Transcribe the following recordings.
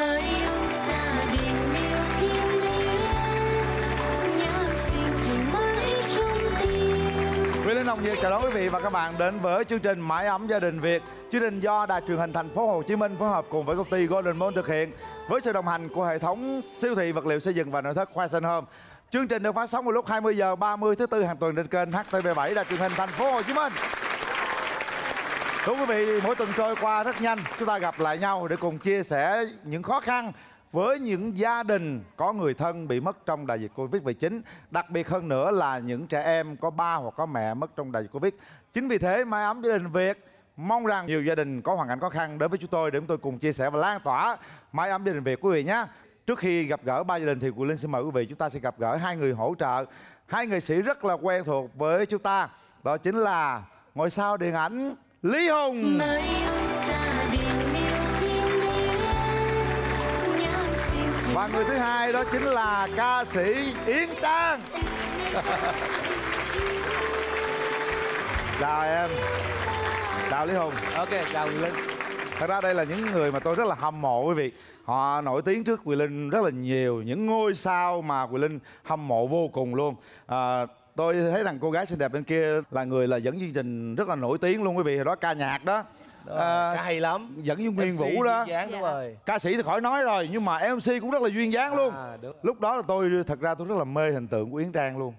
mới ôm gia đình yêu thiêng liêng, nhớ xin thì mới chung tim. Quyền Linh Hồng Việt chào đón quý vị và các bạn đến với chương trình Mái ấm gia đình Việt. Chương trình do Đài truyền hình Thành phố Hồ Chí Minh phối hợp cùng với công ty Golden Mall thực hiện với sự đồng hành của hệ thống siêu thị vật liệu xây dựng và nội thất Khoa Sinh Home. Chương trình được phát sóng vào lúc 20 giờ 30 thứ tư hàng tuần trên kênh HTV7 Đài truyền hình Thành phố Hồ Chí Minh. Thưa quý vị, mỗi tuần trôi qua rất nhanh, chúng ta gặp lại nhau để cùng chia sẻ những khó khăn với những gia đình có người thân bị mất trong đại dịch Covid-19. Đặc biệt hơn nữa là những trẻ em có ba hoặc có mẹ mất trong đại dịch Covid. Chính vì thế, Mái ấm gia đình Việt mong rằng nhiều gia đình có hoàn cảnh khó khăn đến với chúng tôi để chúng tôi cùng chia sẻ và lan tỏa Mái ấm gia đình Việt quý vị nhé. Trước khi gặp gỡ ba gia đình thì Quyền Linh xin mời quý vị chúng ta sẽ gặp gỡ hai người hỗ trợ, hai nghệ sĩ rất là quen thuộc với chúng ta. Đó chính là ngôi sao điện ảnh Lý Hùng và người thứ hai đó chính là ca sĩ Yến Trang. Chào em. Chào Lý Hùng. Ok, chào Quyền Linh. Thật ra đây là những người mà tôi rất là hâm mộ quý vị. Họ nổi tiếng trước Quyền Linh rất là nhiều, những ngôi sao mà Quyền Linh hâm mộ vô cùng luôn. Tôi thấy rằng cô gái xinh đẹp bên kia là người là dẫn chương trình rất là nổi tiếng luôn quý vị. Hồi đó ca nhạc đó. Ca hay lắm. Dẫn Dung Nguyên Vũ đó. Đúng rồi. Ca sĩ thì khỏi nói rồi, nhưng mà MC cũng rất là duyên dáng luôn. Lúc đó là tôi thật ra tôi rất là mê hình tượng của Yến Trang luôn.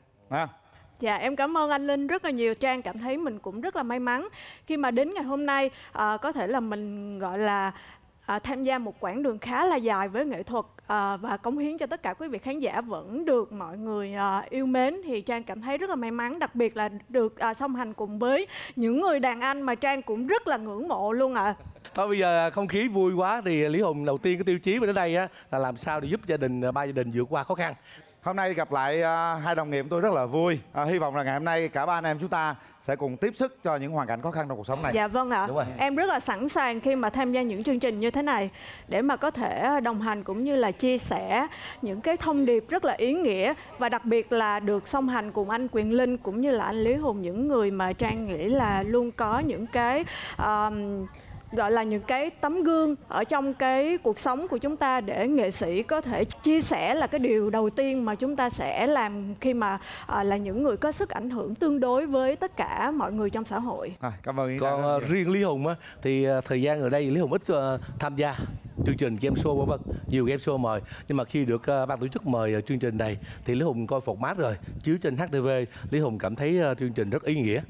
Dạ, em cảm ơn anh Linh rất là nhiều. Trang cảm thấy mình cũng rất là may mắn khi mà đến ngày hôm nay có thể là mình gọi là tham gia một quãng đường khá là dài với nghệ thuật và cống hiến cho tất cả quý vị khán giả vẫn được mọi người yêu mến. Thì Trang cảm thấy rất là may mắn, đặc biệt là được song hành cùng với những người đàn anh mà Trang cũng rất là ngưỡng mộ luôn ạ. Thôi bây giờ không khí vui quá thì Lý Hùng đầu tiên cái tiêu chí đến đây á là làm sao để giúp ba gia đình vượt qua khó khăn. Hôm nay gặp lại hai đồng nghiệp của tôi rất là vui. Hy vọng là ngày hôm nay cả ba anh em chúng ta sẽ cùng tiếp sức cho những hoàn cảnh khó khăn trong cuộc sống này. Dạ vâng ạ. Em rất là sẵn sàng khi mà tham gia những chương trình như thế này để mà có thể đồng hành cũng như là chia sẻ những cái thông điệp rất là ý nghĩa, và đặc biệt là được song hành cùng anh Quyền Linh cũng như là anh Lý Hùng, những người mà Trang nghĩ là luôn có những cái gọi là những cái tấm gương ở trong cái cuộc sống của chúng ta để nghệ sĩ có thể chia sẻ là cái điều đầu tiên mà chúng ta sẽ làm khi mà là những người có sức ảnh hưởng tương đối với tất cả mọi người trong xã hội. Cảm ơn. Còn riêng Lý Hùng á thì thời gian ở đây Lý Hùng ít tham gia chương trình game show vân vân, nhiều game show mời, nhưng mà khi được ban tổ chức mời chương trình này thì Lý Hùng coi format rồi chiếu trên HTV, Lý Hùng cảm thấy chương trình rất ý nghĩa.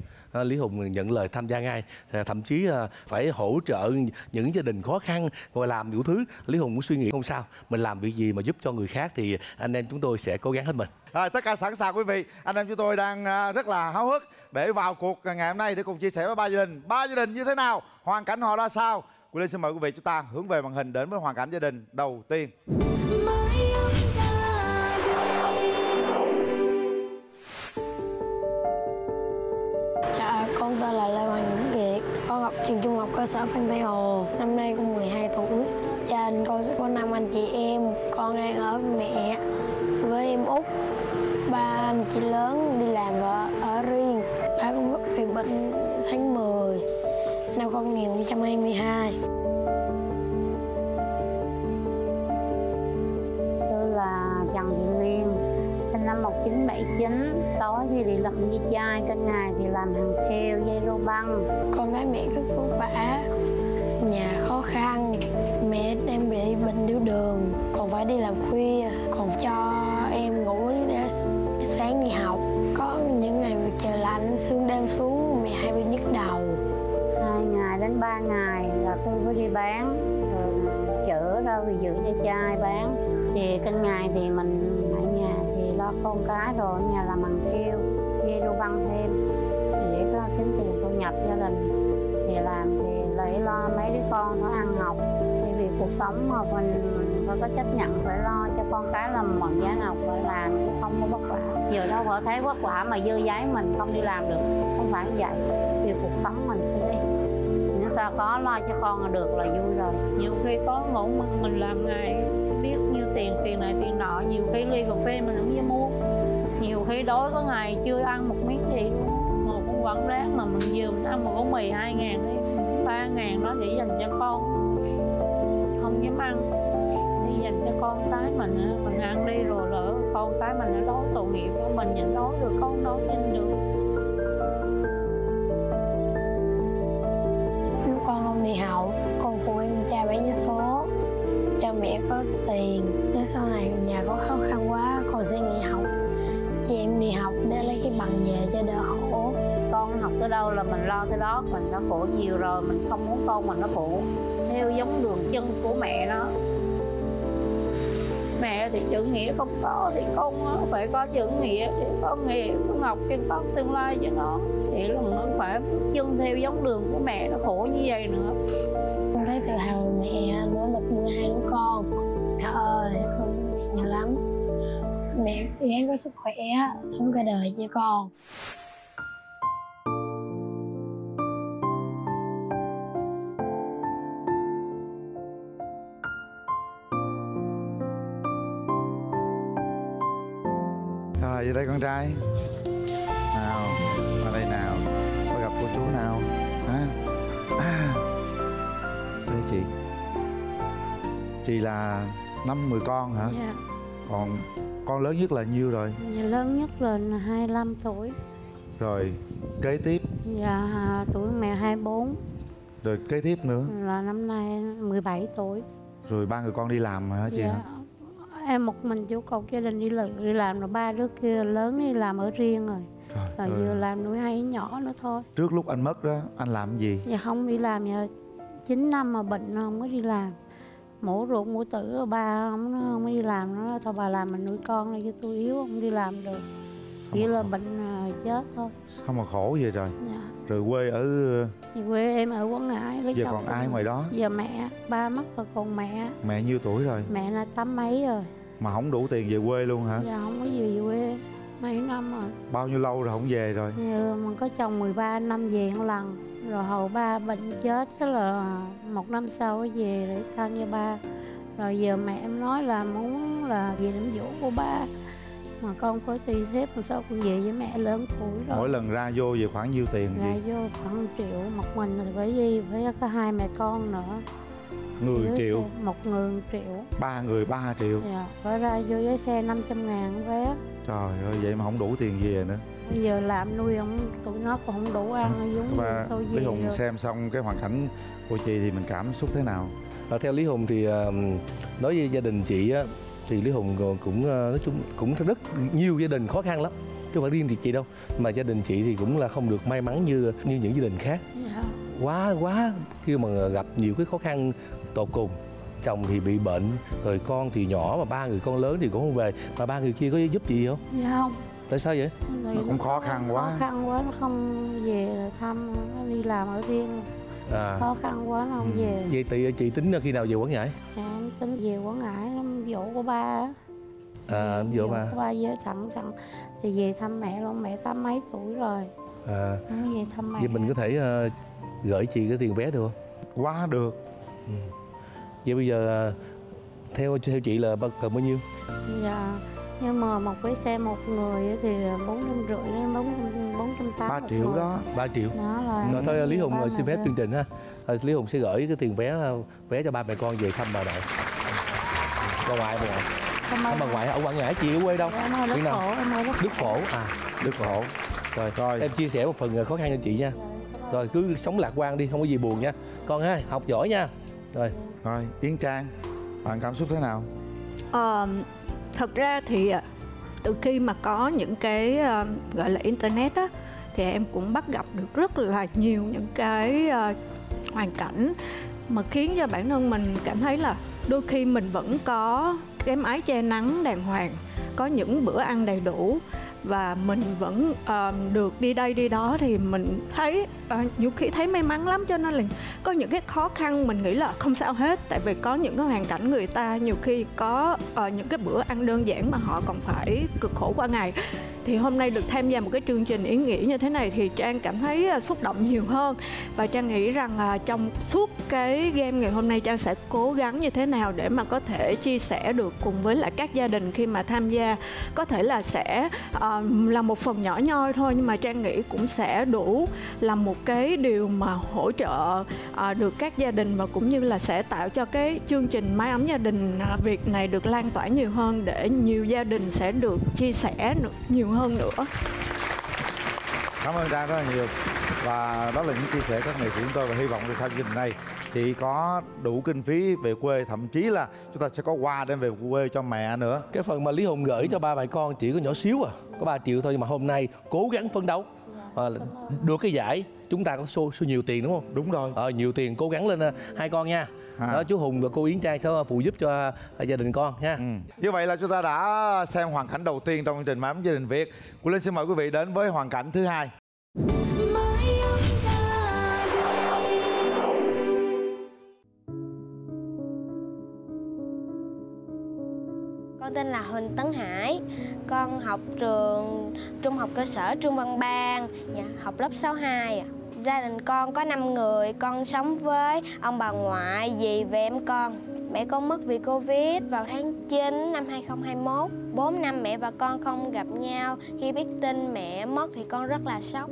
Lý Hùng nhận lời tham gia ngay, thậm chí phải hỗ trợ những gia đình khó khăn và làm nhiều thứ. Lý Hùng cũng suy nghĩ không sao, mình làm việc gì mà giúp cho người khác thì anh em chúng tôi sẽ cố gắng hết mình. Tất cả sẵn sàng quý vị, anh em chúng tôi đang rất là háo hức để vào cuộc ngày hôm nay để cùng chia sẻ với ba gia đình. Ba gia đình như thế nào, hoàn cảnh họ ra sao? Quyền Linh xin mời quý vị chúng ta hướng về màn hình đến với hoàn cảnh gia đình đầu tiên. Dạ, con tên là Lê Hoàng Nguyễn Việt. Con học trường trung học cơ sở Phan Tây Hồ. Năm nay con 12 tuổi. Gia đình con có 5 anh chị em. Con đang ở với mẹ với em út. 3 anh chị lớn đi làm và ở riêng. Ba con mất vì bệnh tháng 10 năm 2022. Tôi là Trần Thị Liên, sinh năm 1979. Tối thì đi lượm dây chai, canh ngày thì làm hàng thêu, dây rô băng. Con thấy mẹ rất vất vả, nhà khó khăn. Mẹ đang bị bệnh tiểu đường, còn phải đi làm khuya, còn cho em ngủ để sáng đi học. Có những ngày trời lạnh, sương đêm xuống, mẹ hay bị nhức đầu. 2 ngày đến 3 ngày là tôi mới đi bán, rồi chở ra vì giữ dây chai bán. Thì canh ngày thì mình ở nhà thì lo con cái, rồi ở nhà làm bằng thêu, dây rô băng thêm để có kiếm tiền thu nhập gia đình. Thì làm thì lấy lo mấy đứa con nó ăn học, thì vì cuộc sống mà mình phải có chấp nhận phải lo cho con cái, làm bằng giá nào phải làm chứ không có vất vả. Giờ đâu phải thấy vất vả mà dơ giấy mình không đi làm được, không phải như vậy. Vì cuộc sống mình phải đi, nhưng sao có lo cho con là được là vui rồi. Nhiều khi có ngủ mình làm ngày biết nhiêu tiền này tiền nọ, nhiều khi ly cà phê mình không dám mua, nhiều khi đói có ngày chưa ăn một miếng gì luôn. Một con quán rán mà mình vừa mình ăn một ổ mì 2.000 đi, 3.000 đó để dành cho con, không dám ăn. dành cho con cái mình ăn đi rồi lỡ con cái mình nó đói tội nghiệp đó, mình nhịn đói được con đói nhịn được. Lúc con không đi học, con phụ em cha bán vé số cho mẹ có tiền. Nếu sau này nhà có khó khăn quá, con sẽ nghỉ học, chị em đi học để lấy cái bằng về cho đỡ khổ. Con học tới đâu là mình lo tới đó, mình đã khổ nhiều rồi, mình không muốn con mình nó khổ theo giống đường chân của mẹ nó. Mẹ thì chữ nghĩa không có thì con phải có chữ nghĩa để có nghề, có học cho có tương lai cho nó. Thì là nó phải chân theo giống đường của mẹ, nó khổ như vậy nữa. Con thấy tự hào mẹ nỗ lực nuôi hai đứa con. Mẹ ơi, con nhiều lắm. Mẹ gắng có sức khỏe, sống cả đời cho con. Rồi, về đây con trai. Nào, qua đây nào. Qua gặp cô chú nào. Hả? Đây chị. Chị là 5-10 con hả? Dạ. Còn con lớn nhất là nhiêu rồi? Dạ, lớn nhất là 25 tuổi. Rồi, kế tiếp. Dạ, tuổi mẹ 24. Rồi kế tiếp nữa. Là năm nay 17 tuổi. Rồi 3 người con đi làm hả chị? Dạ. Hả? Em một mình chú cậu gia đình đi làm rồi 3 đứa kia lớn đi làm ở riêng rồi. Trời Rồi ơi. vừa làm nuôi 2 đứa nhỏ nữa thôi. Trước lúc anh mất đó, anh làm cái gì? Dạ không đi làm, giờ 9 năm mà bệnh không có đi làm. Mổ ruột mổ tử rồi ba không có đi làm, nó nói thôi bà làm mình nuôi con này, chứ tôi yếu không đi làm được. Chỉ là bệnh chết thôi. Không mà khổ vậy rồi. Dạ. Rồi quê ở... Thì quê em ở Quảng Ngãi lấy Giờ chồng còn tôi. ai ngoài đó? Giờ mẹ, ba mất rồi còn mẹ. Mẹ nhiêu tuổi rồi? Mẹ là 80 mấy rồi. Mà không đủ tiền về quê luôn hả? Dạ không có gì về quê. Mấy năm rồi. Bao nhiêu lâu rồi không về rồi? Giờ mình có chồng 13 năm về một lần. Rồi hầu ba bệnh chết, cái là 1 năm sau mới về để thăm cho ba. Rồi giờ mẹ em nói là muốn là về đám giỗ của ba. Mà con có suy xếp làm sao con về với mẹ lớn tuổi rồi. Mỗi lần ra vô về khoảng nhiêu tiền Ra gì? vô khoảng 1 triệu, một mình thì phải đi, phải có 2 mẹ con nữa. Người Với triệu, xe, một người 1 triệu. 3 người 3 triệu. Dạ, phải ra vô với xe 500.000 vé. Trời ơi, vậy mà không đủ tiền về nữa. Bây giờ làm nuôi không, tụi nó còn không đủ ăn, giống như Và sau Lý về Hùng rồi. xem xong cái hoàn cảnh của chị thì mình cảm xúc thế nào? Theo Lý Hùng thì nói với gia đình chị á, thì Lý Hùng cũng nói chung cũng rất nhiều gia đình khó khăn lắm, chứ không phải riêng thì chị đâu, mà gia đình chị thì cũng là không được may mắn như những gia đình khác. Dạ. Quá khi mà gặp nhiều cái khó khăn tột cùng. Chồng thì bị bệnh, rồi con thì nhỏ, mà 3 người con lớn thì cũng không về, mà 3 người kia có giúp chị gì không? Dạ không. Tại sao vậy? Tại Nó cũng khó khăn quá. Khó khăn quá, nó không về thăm, nó đi làm ở riêng. Khó khăn quá nó không về. Vậy thì chị tính khi nào về Quảng Ngãi? Em tính về Quảng Ngãi, năm dỗ của ba á. Dỗ ba. Của ba với sẵn thì về thăm mẹ luôn, mẹ 80 mấy tuổi rồi. Nó về thăm mẹ. Vậy mình có thể gửi chị cái tiền vé được không? Quá được. Vậy bây giờ theo chị là cần bao nhiêu? Dạ, nhưng mà một cái xe một người thì 450 đến 480. 3 triệu đó. 3 triệu. Đó là Rồi thôi Lý Hùng ba xin mẹ phép lên. chương trình ha. Lý Hùng sẽ gửi cái tiền vé cho ba mẹ con về thăm bà nội. Bà ngoại. Bà ngoại ở Quảng Ngãi, chị ở quê đâu? Em ở Đức Miền nào? Phổ, em ở Đức Phổ. Đức Phổ. Rồi, em chia sẻ một phần khó khăn cho chị nha. Rồi cứ sống lạc quan đi, không có gì buồn nha. Con ha, học giỏi nha. Rồi, Yến Trang, bạn cảm xúc thế nào? Thật ra thì từ khi mà có những cái gọi là internet á, thì em cũng bắt gặp được rất là nhiều những cái hoàn cảnh mà khiến cho bản thân mình cảm thấy là đôi khi mình vẫn có cái mái che nắng đàng hoàng, có những bữa ăn đầy đủ và mình vẫn được đi đây đi đó, thì mình thấy nhiều khi thấy may mắn lắm. Cho nên là có những cái khó khăn mình nghĩ là không sao hết, tại vì có những cái hoàn cảnh người ta nhiều khi có những cái bữa ăn đơn giản mà họ còn phải cực khổ qua ngày. thì hôm nay được tham gia một cái chương trình ý nghĩa như thế này thì Trang cảm thấy xúc động nhiều hơn. Và Trang nghĩ rằng trong suốt cái game ngày hôm nay Trang sẽ cố gắng như thế nào để mà có thể chia sẻ được cùng với lại các gia đình khi mà tham gia. Có thể là sẽ là một phần nhỏ nhoi thôi, nhưng mà Trang nghĩ cũng sẽ đủ là một cái điều mà hỗ trợ được các gia đình, và cũng như là sẽ tạo cho cái chương trình Mái ấm gia đình Việt này được lan tỏa nhiều hơn, để nhiều gia đình sẽ được chia sẻ nhiều hơn nữa. Cảm ơn Trang rất là nhiều. Và đó là những chia sẻ các nghệ sĩ chúng tôi, và hy vọng là sau chương trình này chị có đủ kinh phí về quê, thậm chí là chúng ta sẽ có quà đem về quê cho mẹ nữa. Cái phần mà Lý Hùng gửi cho ba mẹ con chỉ có nhỏ xíu có 3 triệu thôi, nhưng mà hôm nay cố gắng phấn đấu được cái giải, chúng ta có số nhiều tiền đúng không? Đúng rồi. Nhiều tiền, cố gắng lên hai con nha. Đó, chú Hùng và cô Yến Trang sẽ phụ giúp cho gia đình con nha. Như vậy là chúng ta đã xem hoàn cảnh đầu tiên trong chương trình Mái ấm gia đình Việt. Quỳnh Linh xin mời quý vị đến với hoàn cảnh thứ hai. Mái ấm gia đình. Con tên là Huỳnh Tấn Hải. Con học trường Trung học cơ sở Trương Văn Ban, học lớp 62 ạ. Gia đình con có 5 người, con sống với ông bà ngoại, dì và em con. Mẹ con mất vì Covid vào tháng 9 năm 2021. 4 năm mẹ và con không gặp nhau. Khi biết tin mẹ mất thì con rất là sốc.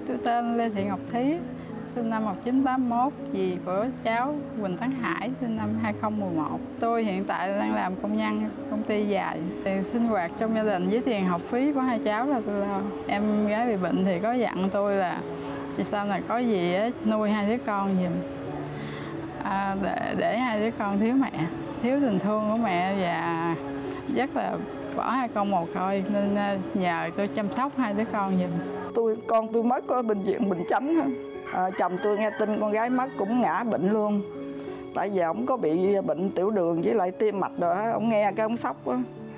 Tôi tên Lê Thị Ngọc Thí, sinh năm 1981, dì của cháu Huỳnh Tấn Hải, sinh năm 2011. Tôi hiện tại đang làm công nhân công ty dài. Tiền sinh hoạt trong gia đình với tiền học phí của hai cháu là tôi lo. Em gái bị bệnh thì có dặn tôi là sau này có gì nuôi hai đứa con giùm. Để hai đứa con thiếu mẹ, thiếu tình thương của mẹ, và rất là bỏ hai con mồ côi, nên nhờ tôi chăm sóc hai đứa con giùm. Con tôi mất ở bệnh viện Bình Chánh. Chồng tôi nghe tin con gái mất cũng ngã bệnh luôn. Tại vì ổng có bị bệnh tiểu đường với lại tim mạch rồi, ổng nghe cái ổng sốc á,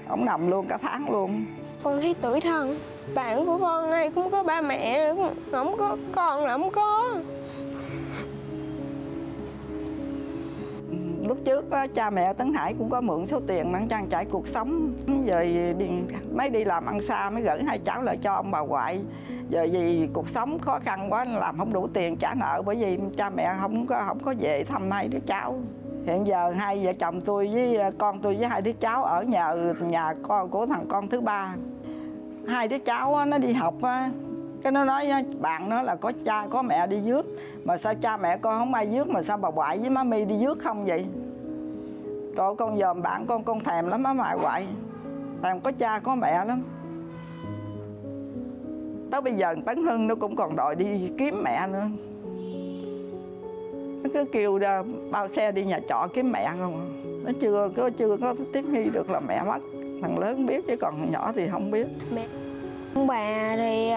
ổng nằm luôn cả tháng luôn. Con thấy tủi thân. Bạn của con ai cũng có ba mẹ, không có con là không có. Lúc trước cha mẹ Tấn Hải cũng có mượn số tiền để trang trải cuộc sống. Rồi mới đi làm ăn xa mới gửi hai cháu lại cho ông bà ngoại. Giờ vì cuộc sống khó khăn quá làm không đủ tiền trả nợ, bởi vì cha mẹ không có về thăm hai đứa cháu. Hiện giờ hai vợ chồng tôi với con tôi với hai đứa cháu ở nhà con của thằng con thứ ba. Hai đứa cháu nó đi học, cái nó nói bạn nó là có cha có mẹ đi rước, mà sao cha mẹ con không ai rước, mà sao bà ngoại với má Mi đi rước không vậy? Rồi con dòm bạn con thèm lắm á bà ngoại, thèm có cha có mẹ lắm. Tới bây giờ Tấn Hưng nó cũng còn đòi đi kiếm mẹ nữa. Nó cứ kêu ra bao xe đi nhà trọ kiếm mẹ không. Nó chưa có tiếp nghi được là mẹ mất. Thằng lớn biết chứ còn thằng nhỏ thì không biết. Mẹ ông bà thì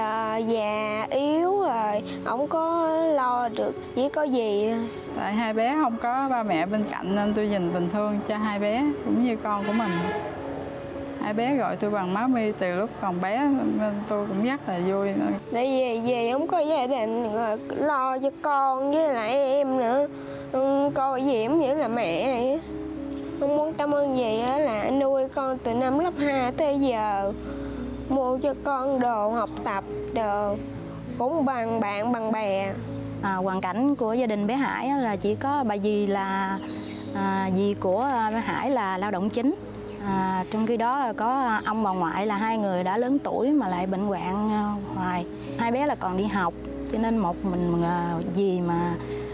già yếu rồi, không có lo được, chỉ có gì. Tại hai bé không có ba mẹ bên cạnh nên tôi dành tình thương cho hai bé cũng như con của mình. Hai bé gọi tôi bằng má Mi từ lúc còn bé nên tôi cũng rất là vui. Tại vì về không có gia đình rồi lo cho con với lại em nữa. Coi gì cũng như là mẹ vậy. Không muốn cảm ơn gì là nuôi con từ năm lớp 2 tới giờ. Mua cho con đồ học tập, đồ cũng bằng bạn bằng bè. Hoàn cảnh của gia đình bé Hải là chỉ có bà dì là dì của bé Hải là lao động chính. Trong khi đó là có ông bà ngoại là hai người đã lớn tuổi mà lại bệnh hoạn hoài. Hai bé là còn đi học, cho nên một mình dì mà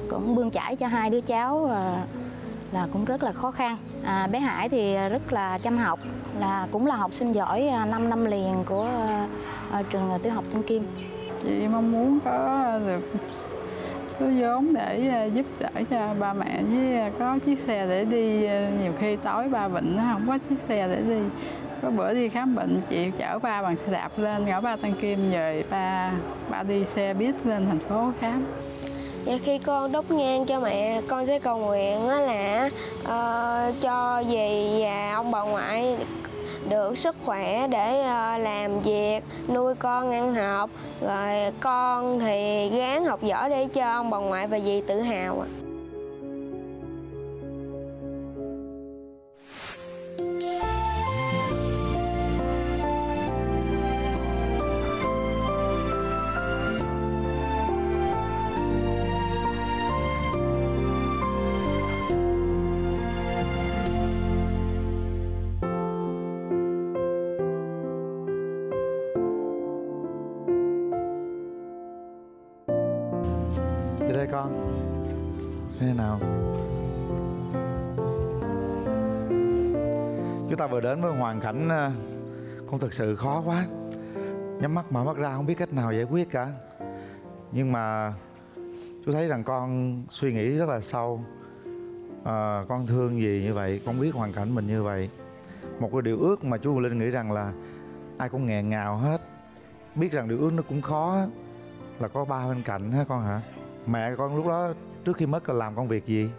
cũng bươn chải cho hai đứa cháu là cũng rất là khó khăn. Bé Hải thì rất là chăm học, cũng là học sinh giỏi 5 năm liền của trường tiểu học Tân Kim. Chị mong muốn có được số vốn để giúp đỡ cho ba mẹ, với có chiếc xe để đi. Nhiều khi tối ba bệnh nó không có chiếc xe để đi. Có bữa đi khám bệnh chị chở ba bằng xe đạp lên ngõ 3 Tân Kim, rồi ba đi xe buýt lên thành phố khám. Và khi con đốt nhang cho mẹ, con sẽ cầu nguyện là cho dì và ông bà ngoại được sức khỏe để làm việc, nuôi con ăn học. Rồi con thì ráng học giỏi để cho ông bà ngoại và dì tự hào. đây con. Thế nào? Chúng ta vừa đến với hoàn cảnh con thực sự khó quá. Nhắm mắt mở mắt ra không biết cách nào giải quyết cả. Nhưng mà chú thấy rằng con suy nghĩ rất là sâu. Con thương gì như vậy, con biết hoàn cảnh mình như vậy. Một cái điều ước mà chú Hồng Linh nghĩ rằng là ai cũng nghẹn ngào hết. Biết rằng điều ước nó cũng khó là có ba bên cạnh ha con hả? Mẹ con lúc đó trước khi mất là làm công việc gì?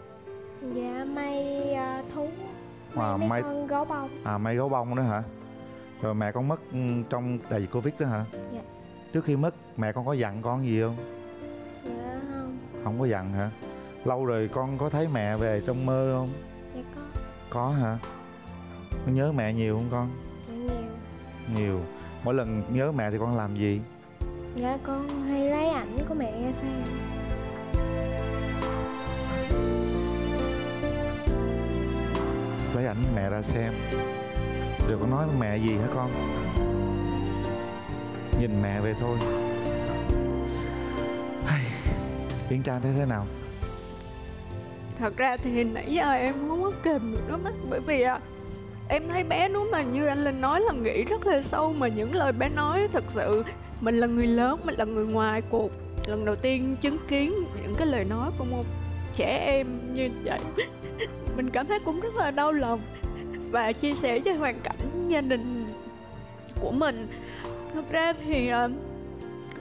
Dạ may thú, may con gấu bông. May gấu bông đó hả? Rồi mẹ con mất trong đại dịch Covid đó hả? Dạ. Trước khi mất mẹ con có dặn con gì không? Dạ không. Không có dặn hả? Lâu rồi con có thấy mẹ về trong mơ không? Dạ có. Có hả? Con nhớ mẹ nhiều không con? Dạ nhiều. Nhiều. Mỗi lần nhớ mẹ thì con làm gì? Dạ con hay lấy ảnh của mẹ ra xem. Lấy ảnh mẹ ra xem. Rồi con nói với mẹ gì hả con? Nhìn mẹ về thôi. Yến Trang thấy thế nào? Thật ra thì nãy giờ em không có kìm được nước mắt. Bởi vì em thấy bé nếu mà như anh Linh nói là nghĩ rất là sâu. Mà những lời bé nói thật sự mình là người lớn, mình là người ngoài cuộc, lần đầu tiên chứng kiến những cái lời nói của một trẻ em như vậy. Mình cảm thấy cũng rất là đau lòng và chia sẻ cho hoàn cảnh gia đình của mình. Thật ra thì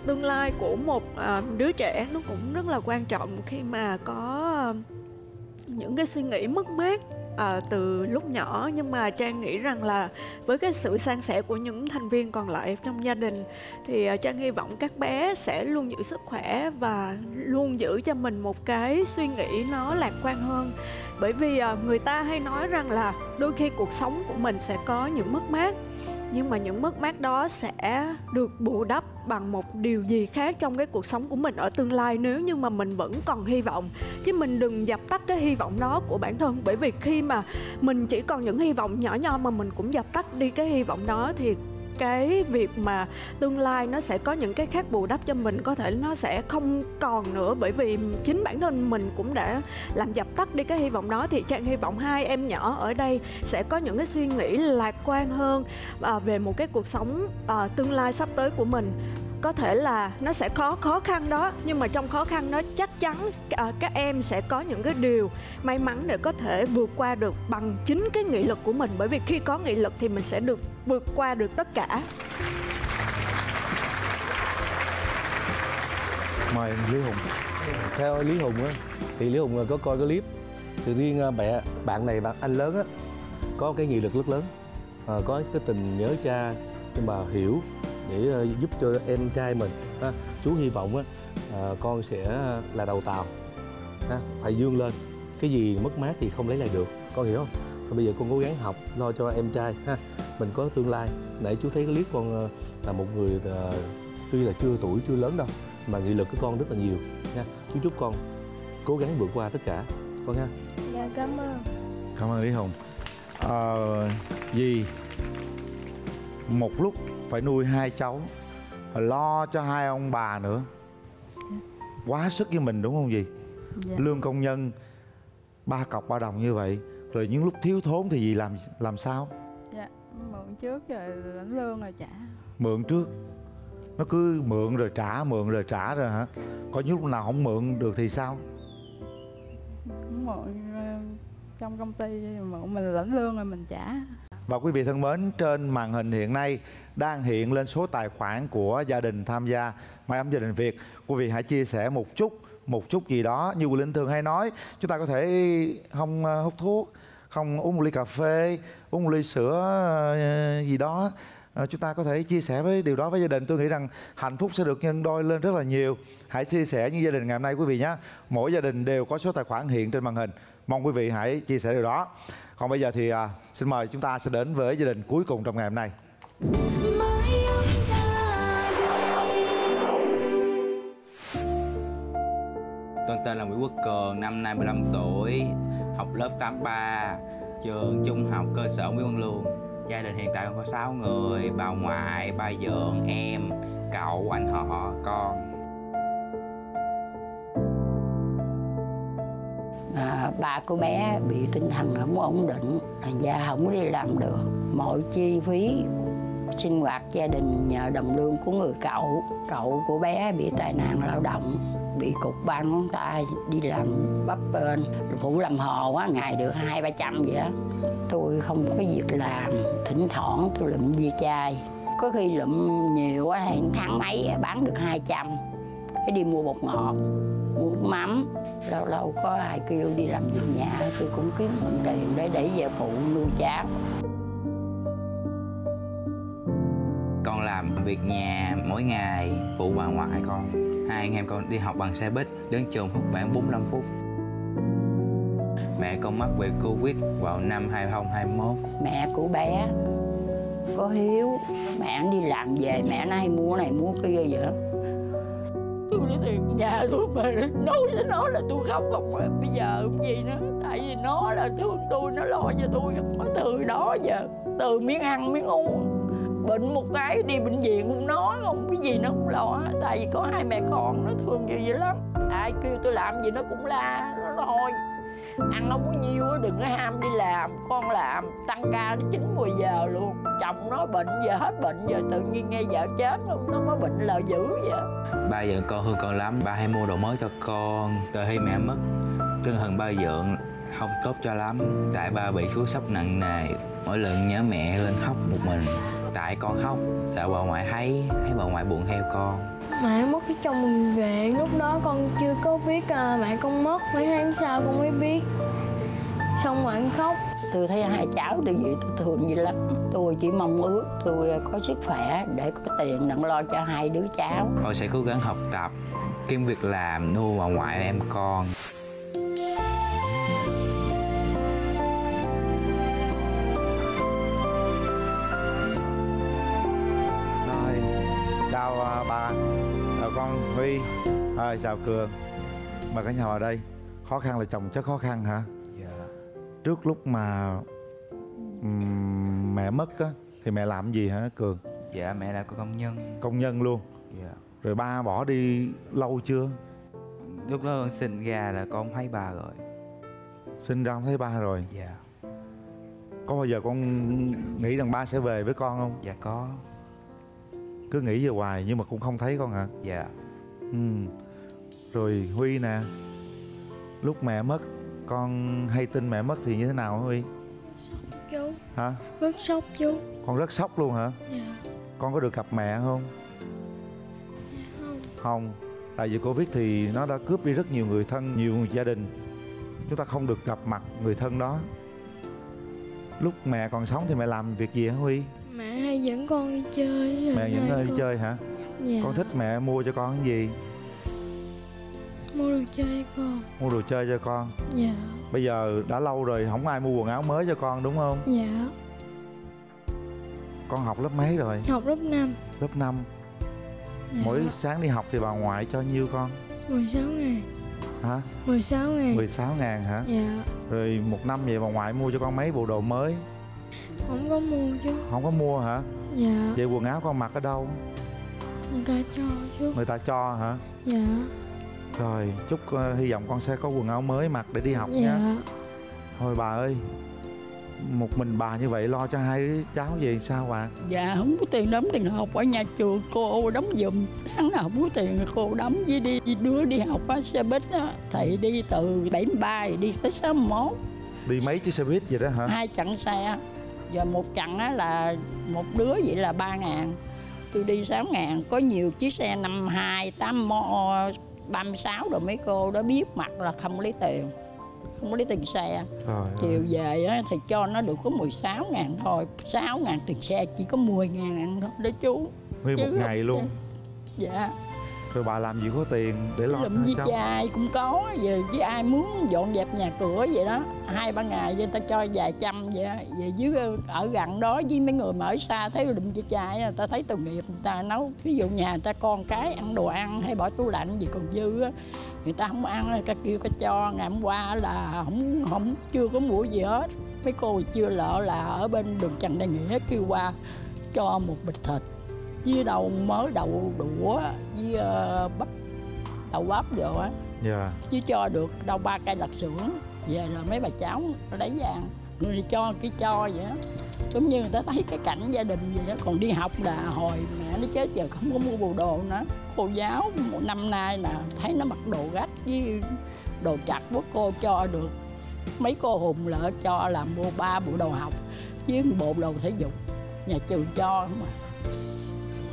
tương lai của một đứa trẻ nó cũng rất là quan trọng khi mà có những cái suy nghĩ mất mát từ lúc nhỏ. Nhưng mà Trang nghĩ rằng là với cái sự san sẻ của những thành viên còn lại trong gia đình thì Trang hy vọng các bé sẽ luôn giữ sức khỏe và luôn giữ cho mình một cái suy nghĩ nó lạc quan hơn. Bởi vì người ta hay nói rằng là đôi khi cuộc sống của mình sẽ có những mất mát, nhưng mà những mất mát đó sẽ được bù đắp bằng một điều gì khác trong cái cuộc sống của mình ở tương lai, nếu như mà mình vẫn còn hy vọng. Chứ mình đừng dập tắt cái hy vọng đó của bản thân. Bởi vì khi mà mình chỉ còn những hy vọng nhỏ nho mà mình cũng dập tắt đi cái hy vọng đó thì cái việc mà tương lai nó sẽ có những cái khác bù đắp cho mình có thể nó sẽ không còn nữa. Bởi vì chính bản thân mình cũng đã làm dập tắt đi cái hy vọng đó. Thì Trang hy vọng hai em nhỏ ở đây sẽ có những cái suy nghĩ lạc quan hơn về một cái cuộc sống tương lai sắp tới của mình. Có thể là nó sẽ khó khăn đó, nhưng mà trong khó khăn đó chắc chắn các em sẽ có những cái điều may mắn để có thể vượt qua được bằng chính cái nghị lực của mình. Bởi vì khi có nghị lực thì mình sẽ được vượt qua được tất cả. Mời Lý Hùng. Theo Lý Hùng á, thì Lý Hùng có coi cái clip thì riêng bạn này, bạn anh lớn á, có cái nghị lực rất lớn, có cái tình nhớ cha nhưng mà hiểu để giúp cho em trai mình. Chú hy vọng con sẽ là đầu tàu, phải vươn lên. Cái gì mất mát thì không lấy lại được, con hiểu không? Thôi bây giờ con cố gắng học, lo cho em trai mình có tương lai. Nãy chú thấy cái clip con là một người tuy là chưa tuổi chưa lớn đâu mà nghị lực của con rất là nhiều nha. Chú chúc con cố gắng vượt qua tất cả con ha. Dạ cảm ơn. Cảm ơn Lý Hùng. Dì một lúc phải nuôi hai cháu, lo cho hai ông bà nữa, quá sức với mình đúng không dì? Dạ. Lương công nhân 3 cọc 3 đồng như vậy, rồi những lúc thiếu thốn thì dì làm sao? Dạ mượn trước rồi lãnh lương rồi trả. Mượn trước, nó cứ mượn rồi trả rồi hả? Có những lúc nào không mượn được thì sao? Cũng mượn trong công ty, mượn mình lãnh lương rồi mình trả. Và quý vị thân mến, trên màn hình hiện nay đang hiện lên số tài khoản của gia đình tham gia Mái ấm gia đình Việt. Quý vị hãy chia sẻ một chút gì đó. Như Quỳnh Linh thường hay nói, chúng ta có thể không hút thuốc, không uống một ly cà phê, uống một ly sữa gì đó. Chúng ta có thể chia sẻ với điều đó với gia đình. Tôi nghĩ rằng hạnh phúc sẽ được nhân đôi lên rất là nhiều. Hãy chia sẻ như gia đình ngày hôm nay quý vị nhé. Mỗi gia đình đều có số tài khoản hiện trên màn hình. Mong quý vị hãy chia sẻ điều đó. Còn bây giờ thì xin mời chúng ta sẽ đến với gia đình cuối cùng trong ngày hôm nay. Con tên là Nguyễn Quốc Cường, năm nay 15 tuổi, học lớp 83, trường trung học cơ sở Nguyễn Văn Luôn. Gia đình hiện tại con có 6 người, bà ngoại, ba dượng, em, cậu, anh họ, con. ba của bé bị tinh thần không ổn định, thành ra không đi làm được. Mọi chi phí sinh hoạt gia đình nhờ đồng lương của người cậu. Cậu của bé bị tai nạn lao động, bị cụt 3 ngón tay, đi làm bấp bênh, phụ làm hồ á, ngày được 200-300 vậy á. Tôi không có việc làm, thỉnh thoảng tôi lụm ve chai. Có khi lụm nhiều á, thì tháng mấy bán được 200, cái đi mua bột ngọt, mua nước mắm. Lâu lâu có ai kêu đi làm việc nhà, tôi cũng kiếm đồng tiền để về phụ nuôi cháu. Con làm việc nhà mỗi ngày, phụ bà ngoại con. Hai anh em con đi học bằng xe buýt, đến trường học khoảng 45 phút. Mẹ con mắc về Covid vào năm 2021. Mẹ của bé có hiếu, mẹ đi làm về mẹ nó hay mua này mua kia vậy đó. Tôi lấy tiền nhà tôi mà nói với nó là tôi khóc không à. Bây giờ không gì nữa, tại vì nó là thương tôi, nó lo cho tôi. Từ đó giờ, từ miếng ăn miếng uống, bệnh một cái đi bệnh viện cũng nói không cái gì nó cũng lo. Tại vì có hai mẹ con nó thương nhiều vậy lắm. Ai kêu tôi làm gì nó cũng la, nó thôi. Ăn không có nhiều đừng có ham đi làm, con làm tăng ca đến 9-10 giờ luôn. Chồng nó bệnh giờ hết bệnh, giờ tự nhiên nghe vợ chết nó mới bệnh là dữ vậy. Ba vợ con thương con lắm, ba hay mua đồ mới cho con. Từ khi mẹ mất, tinh thần ba vợ không tốt cho lắm. Tại ba bị cú sốc nặng nề, mỗi lần nhớ mẹ lên khóc một mình. Tại con khóc, sợ bà ngoại thấy bà ngoại buồn theo con. Mẹ mất cái trong bệnh viện, lúc đó con chưa có biết mẹ con mất, mấy tháng sau con mới biết. Xong rồi con khóc. Tôi thấy hai cháu đi vậy tôi thương dữ lắm. Tôi chỉ mong ước tôi có sức khỏe để có tiền đặng lo cho hai đứa cháu. Con sẽ cố gắng học tập, kiếm việc làm, nuôi bà ngoại em con. Rồi, chào bà, chào con Huy, chào Cường. Mời cả nhà vào đây. Khó khăn là chồng chất khó khăn hả? Dạ. Trước lúc mà mẹ mất á thì mẹ làm gì hả Cường? Dạ mẹ là công nhân. Công nhân luôn? Dạ. Rồi ba bỏ đi lâu chưa? Lúc đó con sinh ra là con thấy ba rồi. Sinh ra không thấy ba rồi? Dạ. Có bao giờ con nghĩ rằng ba sẽ về với con không? Dạ có. Cứ nghĩ về hoài nhưng mà cũng không thấy con hả? Dạ. Rồi Huy nè, lúc mẹ mất con hay tin mẹ mất thì như thế nào Huy? Sốc chú. Hả? Rất sốc chú. Con rất sốc luôn hả? Dạ. Con có được gặp mẹ không? Dạ không. Không. Tại vì Covid thì nó đã cướp đi rất nhiều người thân, nhiều gia đình. Chúng ta không được gặp mặt người thân đó. Lúc mẹ còn sống thì mẹ làm việc gì hả Huy? Mẹ hay dẫn con đi chơi. Mẹ dẫn con đi chơi hả? Dạ. Con thích mẹ mua cho con cái gì? Mua đồ chơi cho con. Mua đồ chơi cho con. Dạ. Bây giờ đã lâu rồi không ai mua quần áo mới cho con đúng không? Dạ. Con học lớp mấy rồi? Học lớp 5. Lớp 5. Dạ. Mỗi sáng đi học thì bà ngoại cho nhiêu con? 16.000. Hả? 16.000. 16.000 hả? Dạ. Rồi một năm vậy bà ngoại mua cho con mấy bộ đồ mới? Không có mua chứ. Không có mua hả? Dạ. Vậy quần áo con mặc ở đâu? Người ta cho chứ. Người ta cho hả? Dạ. Rồi chúc hy vọng con sẽ có quần áo mới mặc để đi học Dạ. nha. Thôi bà ơi, một mình bà như vậy lo cho hai đứa cháu gì sao bà? Dạ không có tiền đóng tiền học ở nhà trường, cô đóng giùm. Tháng nào không có tiền cô đóng với đi đứa đi học á, xe buýt á. Thầy đi từ 73 đi tới 61. Đi mấy chiếc xe buýt vậy đó hả? 2 chặng xe. Giờ một chặng á là một đứa vậy là 3.000. Tôi đi 6.000. Có nhiều chiếc xe 52, 36 rồi mấy cô đó biết mặt là không lấy tiền. Không có lấy tiền xe. Chiều về á, thì cho nó được có 16.000 thôi. 6.000 tiền xe chỉ có 10.000 thôi đó chú. Nguyên một ngày luôn. Dạ. Rồi bà làm gì có tiền để lo lụm với chai cũng có. Giờ với ai muốn dọn dẹp nhà cửa vậy đó, 2-3 ngày người ta cho vài trăm vậy. Về dưới ở gần đó với mấy người mà ở xa thấy lụm với chai người ta thấy tội nghiệp, người ta nấu. Ví dụ nhà người ta con cái ăn đồ ăn hay bỏ tủ lạnh gì còn dư á, người ta không ăn, người ta kêu cái cho. Ngày hôm qua là không chưa có mua gì hết. Mấy cô chưa lợ là ở bên đường Trần Đại Nghĩa kêu qua cho một bịch thịt với đậu mới đậu đũa với bắp đậu bắp rồi á. Dạ. Chứ cho được đâu 3 cây lạp xưởng. Về là mấy bà cháu nó lấy vàng, người cho cái cho vậy đó. Giống như người ta thấy cái cảnh gia đình vậy đó. Còn đi học là hồi mẹ nó chết giờ không có mua bộ đồ nữa. Cô giáo một năm nay là thấy nó mặc đồ gách với đồ chặt của cô cho được. Mấy cô hùng là cho làm mua 3 bộ đồ học với bộ đồ thể dục. Nhà trường cho không à.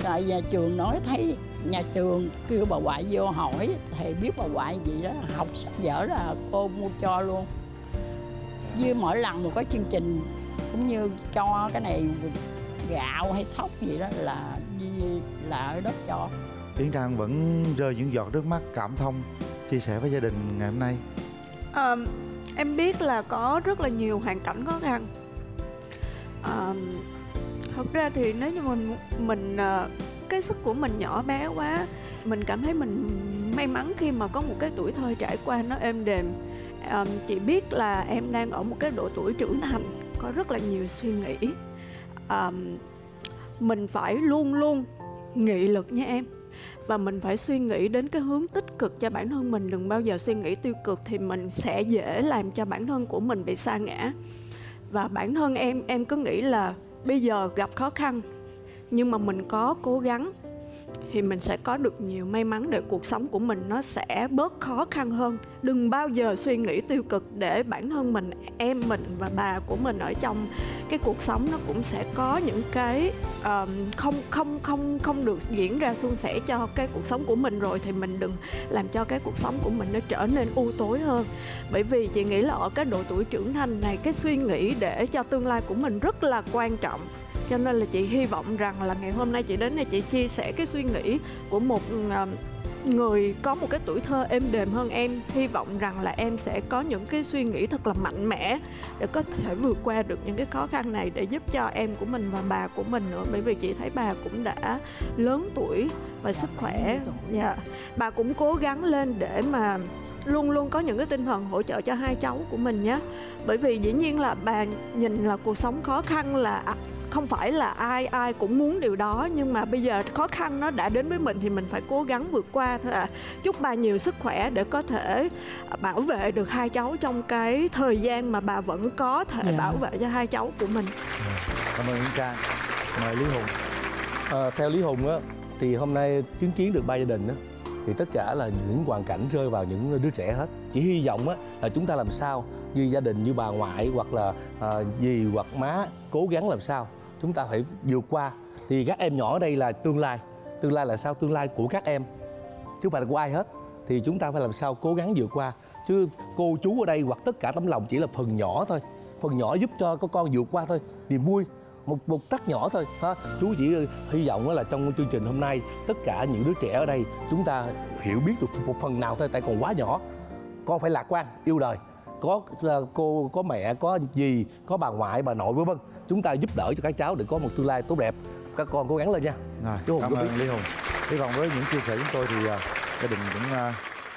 Tại nhà trường nói thấy nhà trường kêu bà ngoại vô hỏi thầy biết bà ngoại gì đó, học sách vở là cô mua cho luôn. Với mỗi lần mà có chương trình cũng như cho cái này gạo hay thóc gì đó là ở đó cho. Yến Trang vẫn rơi những giọt nước mắt cảm thông chia sẻ với gia đình ngày hôm nay. Em biết là có rất là nhiều hoàn cảnh khó khăn. Thật ra thì nếu như mình cái sức của mình nhỏ bé quá, mình cảm thấy mình may mắn khi mà có một cái tuổi thơ trải qua nó êm đềm. Chị biết là em đang ở một cái độ tuổi trưởng thành, có rất là nhiều suy nghĩ. Mình phải luôn luôn nghị lực nha em. Và mình phải suy nghĩ đến cái hướng tích cực cho bản thân mình, đừng bao giờ suy nghĩ tiêu cực thì mình sẽ dễ làm cho bản thân của mình bị sa ngã. Và bản thân em cứ nghĩ là bây giờ gặp khó khăn nhưng mà mình có cố gắng thì mình sẽ có được nhiều may mắn để cuộc sống của mình nó sẽ bớt khó khăn hơn. Đừng bao giờ suy nghĩ tiêu cực để bản thân mình, em mình và bà của mình ở trong cái cuộc sống nó cũng sẽ có những cái không được diễn ra suôn sẻ cho cái cuộc sống của mình rồi thì mình đừng làm cho cái cuộc sống của mình nó trở nên u tối hơn. Bởi vì chị nghĩ là ở cái độ tuổi trưởng thành này, cái suy nghĩ để cho tương lai của mình rất là quan trọng. Cho nên là chị hy vọng rằng là ngày hôm nay chị đến đây chị chia sẻ cái suy nghĩ của một người có một cái tuổi thơ êm đềm hơn em. Hy vọng rằng là em sẽ có những cái suy nghĩ thật là mạnh mẽ để có thể vượt qua được những cái khó khăn này để giúp cho em của mình và bà của mình nữa. Bởi vì chị thấy bà cũng đã lớn tuổi và sức khỏe. Bà cũng cố gắng lên để mà luôn luôn có những cái tinh thần hỗ trợ cho hai cháu của mình nhé. Bởi vì dĩ nhiên là bà nhìn là cuộc sống khó khăn là không phải là ai cũng muốn điều đó, nhưng mà bây giờ khó khăn nó đã đến với mình thì mình phải cố gắng vượt qua thôi à. Chúc bà nhiều sức khỏe để có thể bảo vệ được hai cháu trong cái thời gian mà bà vẫn có thể bảo vệ cho hai cháu của mình. Cảm ơn Yến Trang. Mời Lý Hùng. Theo Lý Hùng á, thì hôm nay chứng kiến được ba gia đình á, thì tất cả là những hoàn cảnh rơi vào những đứa trẻ hết. Chỉ hy vọng á, là chúng ta làm sao như gia đình, như bà ngoại hoặc là dì hoặc má cố gắng làm sao chúng ta phải vượt qua. Thì các em nhỏ ở đây là tương lai là sao? Tương lai của các em chứ không phải là của ai hết. Thì chúng ta phải làm sao cố gắng vượt qua. Chứ cô chú ở đây hoặc tất cả tấm lòng chỉ là phần nhỏ thôi, phần nhỏ giúp cho các con vượt qua thôi. Niềm vui một tắc nhỏ thôi ha. Chú chỉ hy vọng là trong chương trình hôm nay tất cả những đứa trẻ ở đây chúng ta hiểu biết được một phần nào thôi, tại còn quá nhỏ. Con phải lạc quan, yêu đời, có cô, có mẹ, có dì, có bà ngoại, bà nội, vân vân. Chúng ta giúp đỡ cho các cháu để có một tương lai tốt đẹp. Các con cố gắng lên nha. Cảm ơn Lý Hùng. Hy vọng với những chia sẻ chúng tôi thì gia đình cũng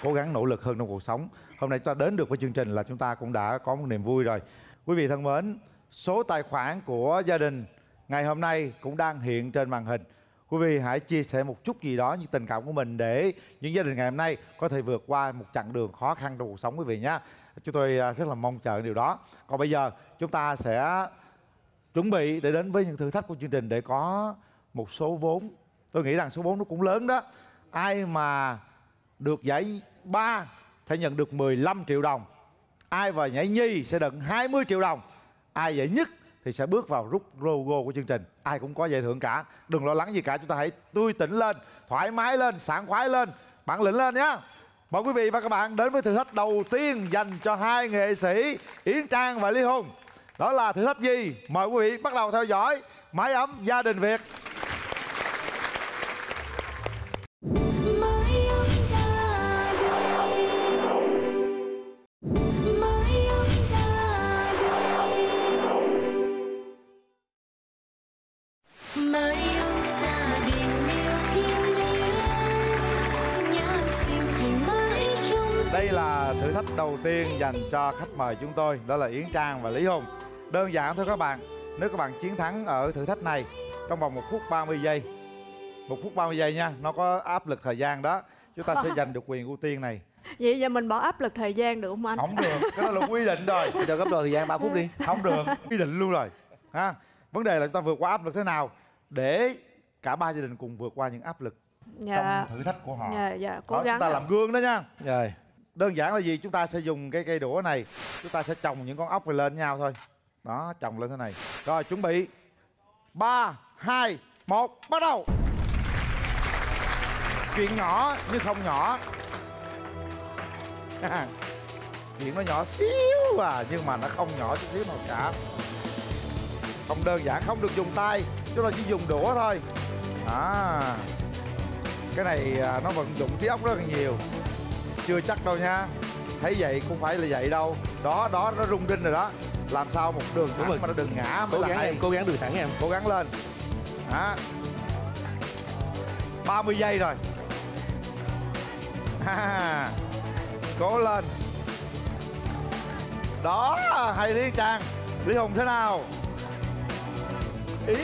cố gắng nỗ lực hơn trong cuộc sống. Hôm nay chúng ta đến được với chương trình là chúng ta cũng đã có một niềm vui rồi. Quý vị thân mến, số tài khoản của gia đình ngày hôm nay cũng đang hiện trên màn hình. Quý vị hãy chia sẻ một chút gì đó những tình cảm của mình để những gia đình ngày hôm nay có thể vượt qua một chặng đường khó khăn trong cuộc sống quý vị nhé. Chúng tôi rất là mong chờ điều đó. Còn bây giờ chúng ta sẽ chuẩn bị để đến với những thử thách của chương trình để có một số vốn. Tôi nghĩ rằng số vốn nó cũng lớn đó. Ai mà được giải ba sẽ nhận được 15 triệu đồng. Ai vào nhảy nhì sẽ được 20 triệu đồng. Ai giải nhất thì sẽ bước vào rút logo của chương trình. Ai cũng có giải thưởng cả. Đừng lo lắng gì cả. Chúng ta hãy tươi tỉnh lên, thoải mái lên, sảng khoái lên, bản lĩnh lên nhé. Mời quý vị và các bạn đến với thử thách đầu tiên dành cho hai nghệ sĩ Yến Trang và Lý Hùng. Đó là thử thách gì? Mời quý vị bắt đầu theo dõi Mái ấm gia đình Việt. Đây là thử thách đầu tiên dành cho khách mời chúng tôi. Đó là Yến Trang và Lý Hùng. Đơn giản thôi các bạn. Nếu các bạn chiến thắng ở thử thách này trong vòng 1 phút 30 giây 1 phút 30 giây nha. Nó có áp lực thời gian đó. Chúng ta sẽ giành được quyền ưu tiên này. Vậy giờ mình bỏ áp lực thời gian được không anh? Không được, cái đó là quy định rồi. Cho gấp đôi thời gian 3 phút đi. Không được, quy định luôn rồi ha. Vấn đề là chúng ta vượt qua áp lực thế nào để cả ba gia đình cùng vượt qua những áp lực trong thử thách của họ. Dạ, cố Đó, gắng. chúng ta làm gương đó nha. Rồi. Đơn giản là gì? Chúng ta sẽ dùng cái cây đũa này, chúng ta sẽ chồng những con ốc này lên nhau thôi. Đó, chồng lên thế này. Rồi, chuẩn bị 3, 2, 1, bắt đầu. Chuyện nhỏ nhưng không nhỏ. Chuyện nó nhỏ xíu à, nhưng mà nó không nhỏ chút xíu nào cả. Không đơn giản, không được dùng tay, chúng ta chỉ dùng đũa thôi. Cái này nó vận dụng trí óc rất là nhiều. Chưa chắc đâu nha. Thấy vậy cũng phải là vậy đâu. Đó, nó rung rinh rồi đó. Làm sao một đường thẳng mà nó đừng ngã mới là hay. Cố gắng đường thẳng em. Cố gắng lên. 30 giây rồi. Cố lên. Đó, hay Lý Trang. Lý Hùng thế nào? Ý.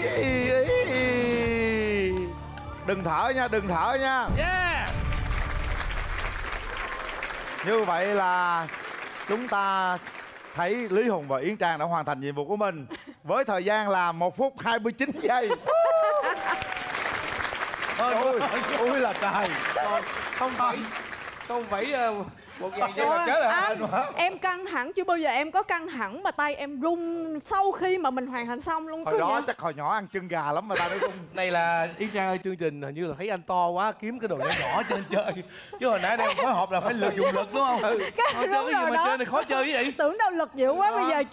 Đừng thở nha, đừng thở nha. Yeah. Như vậy là chúng ta thấy Lý Hùng và Yến Trang đã hoàn thành nhiệm vụ của mình với thời gian là 1 phút 29 giây. Ôi là trời. Không phải 1.000 giây mà chết rồi. Em căng thẳng chưa bao giờ em có căng thẳng mà tay em run sau khi mà mình hoàn thành xong luôn. Hồi đó chắc hồi nhỏ ăn chân gà lắm mà tay nó run. Này là Yến Trang ơi, chương trình hình như là thấy anh to quá kiếm cái đồ nhỏ nhỏ trên chơi. Chứ hồi nãy đang phối hợp là phải dùng lực đúng không? Cái chơi cái gì mà chơi này khó chơi cái gì? Tưởng đâu lực dữ quá, bây giờ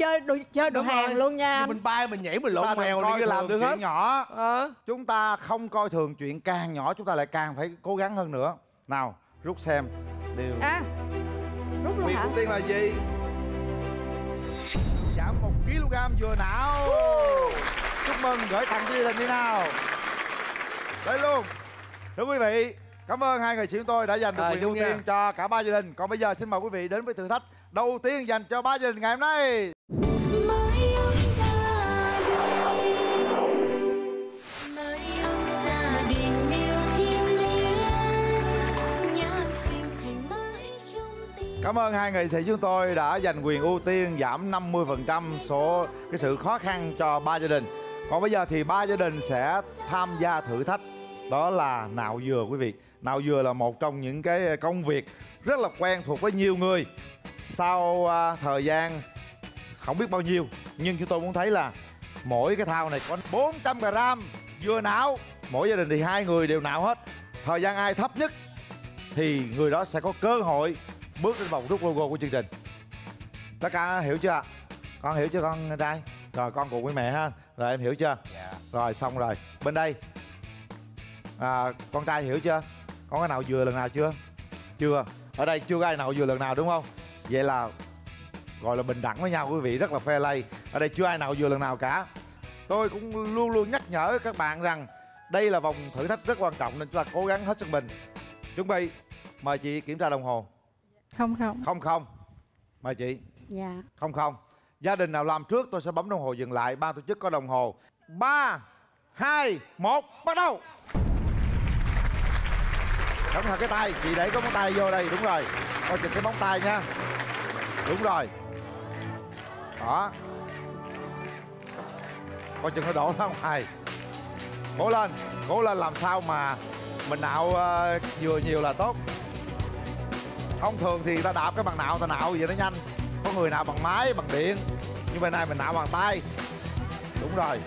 chơi đồ hàng luôn nha. Mình bay mình nhảy mình lộn mèo đi làm được hết. Nhỏ. Chúng ta không coi thường chuyện càng nhỏ chúng ta lại càng phải cố gắng hơn nữa. Nào, rút xem. Điều rút luôn việc hả? đầu tiên là gì? Giảm 1 kg vừa não. Chúc mừng, gửi tặng cho gia đình đi nào. Đây luôn. Thưa quý vị, cảm ơn hai người chị chúng tôi đã dành được quyền ưu tiên cho cả ba gia đình. Còn bây giờ xin mời quý vị đến với thử thách đầu tiên dành cho ba gia đình ngày hôm nay. Cảm ơn hai nghệ sĩ chúng tôi đã dành quyền ưu tiên giảm 50% số cái sự khó khăn cho ba gia đình. Còn bây giờ thì ba gia đình sẽ tham gia thử thách, đó là nạo dừa quý vị. Nạo dừa là một trong những cái công việc rất là quen thuộc với nhiều người. Sau thời gian không biết bao nhiêu, nhưng chúng tôi muốn thấy là mỗi cái thao này có 400g dừa nạo. Mỗi gia đình thì 2 người đều nạo hết. Thời gian ai thấp nhất thì người đó sẽ có cơ hội bước lên vòng rút logo của chương trình. Tất cả hiểu chưa? Con hiểu chưa con trai? Rồi con cùng với mẹ ha. Rồi em hiểu chưa? Dạ. Rồi xong rồi. Bên đây con trai hiểu chưa? Con có nào vừa lần nào chưa? Chưa. Ở đây chưa có ai nào vừa lần nào đúng không? Vậy là gọi là bình đẳng với nhau quý vị, rất là fair play. Ở đây chưa ai nào vừa lần nào cả. Tôi cũng luôn luôn nhắc nhở các bạn rằng đây là vòng thử thách rất quan trọng nên chúng ta cố gắng hết sức mình. Chuẩn bị. Mời chị kiểm tra đồng hồ. Không. Mời chị. Dạ. Không. Gia đình nào làm trước tôi sẽ bấm đồng hồ dừng lại. Ban tổ chức có đồng hồ. 3, 2, 1, bắt đầu. Cẩn thận cái tay, chị để có móng tay vô đây, đúng rồi. Coi chừng cái móng tay nha. Đúng rồi. Đó. Coi chừng nó đổ ra ngoài. Cố lên làm sao mà mình nạo vừa nhiều là tốt. Thông thường thì ta đạp cái bằng nạo, ta nạo vậy nó nhanh. Có người nạo bằng máy, bằng điện. Nhưng bên này mình nạo bằng tay. Đúng rồi.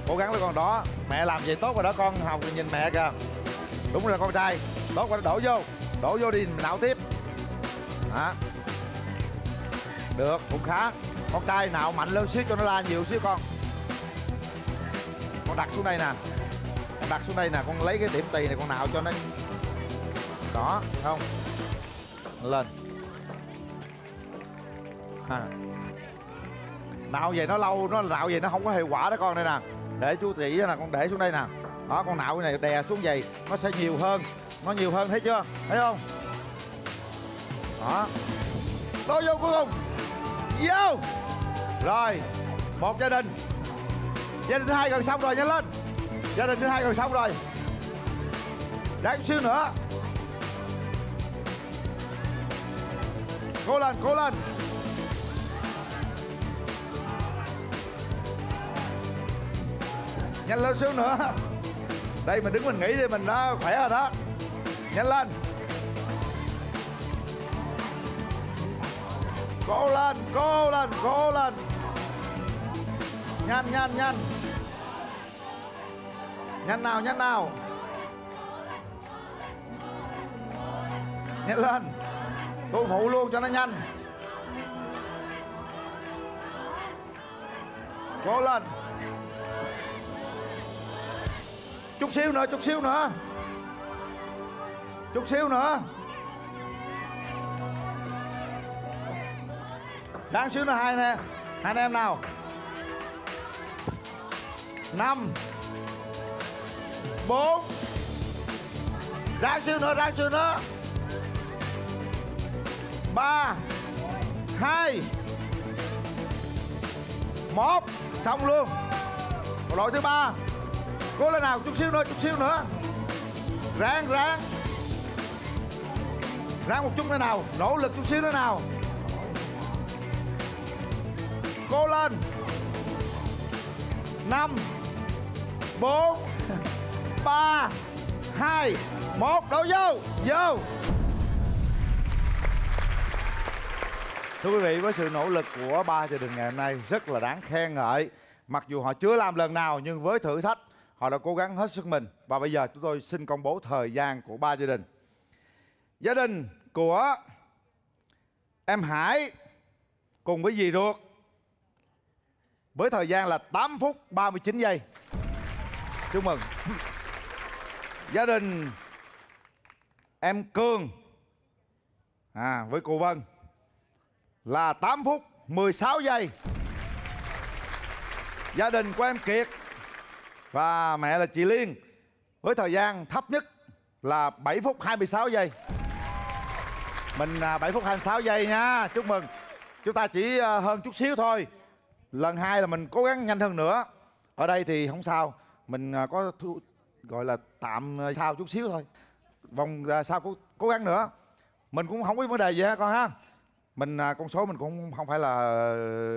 Cố gắng lên con đó. Mẹ làm vậy tốt rồi đó con, Hồng nhìn mẹ kìa. Đúng rồi con trai. Tốt rồi, đổ vô đi, mình nạo tiếp. Đó. Được, cũng khá. Con trai nạo mạnh lên xíu cho nó la nhiều xíu con. Con đặt xuống đây nè. Con lấy cái điểm tì này con nạo cho nó. Đó, không? Lên. Nạo vậy nó lâu, nó nạo vậy nó không có hiệu quả đó con. Đây nè. Để chú chỉ nè, con để xuống đây nè. Đó, con nạo cái này đè xuống vậy nó sẽ nhiều hơn. Nó nhiều hơn, thấy chưa? Thấy không? Đó. Đổ vô cuối cùng. Vô. Rồi, một gia đình. Gia đình thứ hai gần xong rồi, nhanh lên. Gia đình thứ hai gần xong rồi. Ráng xíu nữa. Cố lên, cố lên. Nhanh lên xíu nữa. Đây mình đứng mình nghỉ đi, mình đã khỏe rồi đó. Nhanh lên. Cố lên, cố lên, cố lên. Nhanh, nhanh, nhanh. Nhanh nào, nhanh nào. Nhanh lên. Tôi phụ luôn cho nó nhanh. Cố lên. Chút xíu nữa, chút xíu nữa. Chút xíu nữa. Đáng xíu nữa hai nè. Hai anh em nào. 5 4. Ráng xíu nữa, ráng xíu nữa. 3 2 1. Xong luôn. Lỗi thứ 3. Cố lên nào, chút xíu nữa, chút xíu nữa. Ráng, ráng. Ráng một chút nữa nào. Nỗ lực chút xíu nữa nào. Cố lên. 5 4 3 2 1. Đổ vô. Vô. Thưa quý vị, với sự nỗ lực của ba gia đình ngày hôm nay rất là đáng khen ngợi. Mặc dù họ chưa làm lần nào nhưng với thử thách họ đã cố gắng hết sức mình. Và bây giờ chúng tôi xin công bố thời gian của ba gia đình. Gia đình của em Hải cùng với dì ruột với thời gian là 8 phút 39 giây. Chúc mừng. Gia đình em Cường với cô Vân là 8 phút 16 giây. Gia đình của em Kiệt và mẹ là chị Liên với thời gian thấp nhất là 7 phút 26 giây. Mình 7 phút 26 giây nha. Chúc mừng. Chúng ta chỉ hơn chút xíu thôi. Lần 2 là mình cố gắng nhanh hơn nữa. Ở đây thì không sao. Mình có gọi là tạm sau chút xíu thôi. Vòng sau cố gắng nữa. Mình cũng không có vấn đề gì ha con ha. Mình con số mình cũng không phải là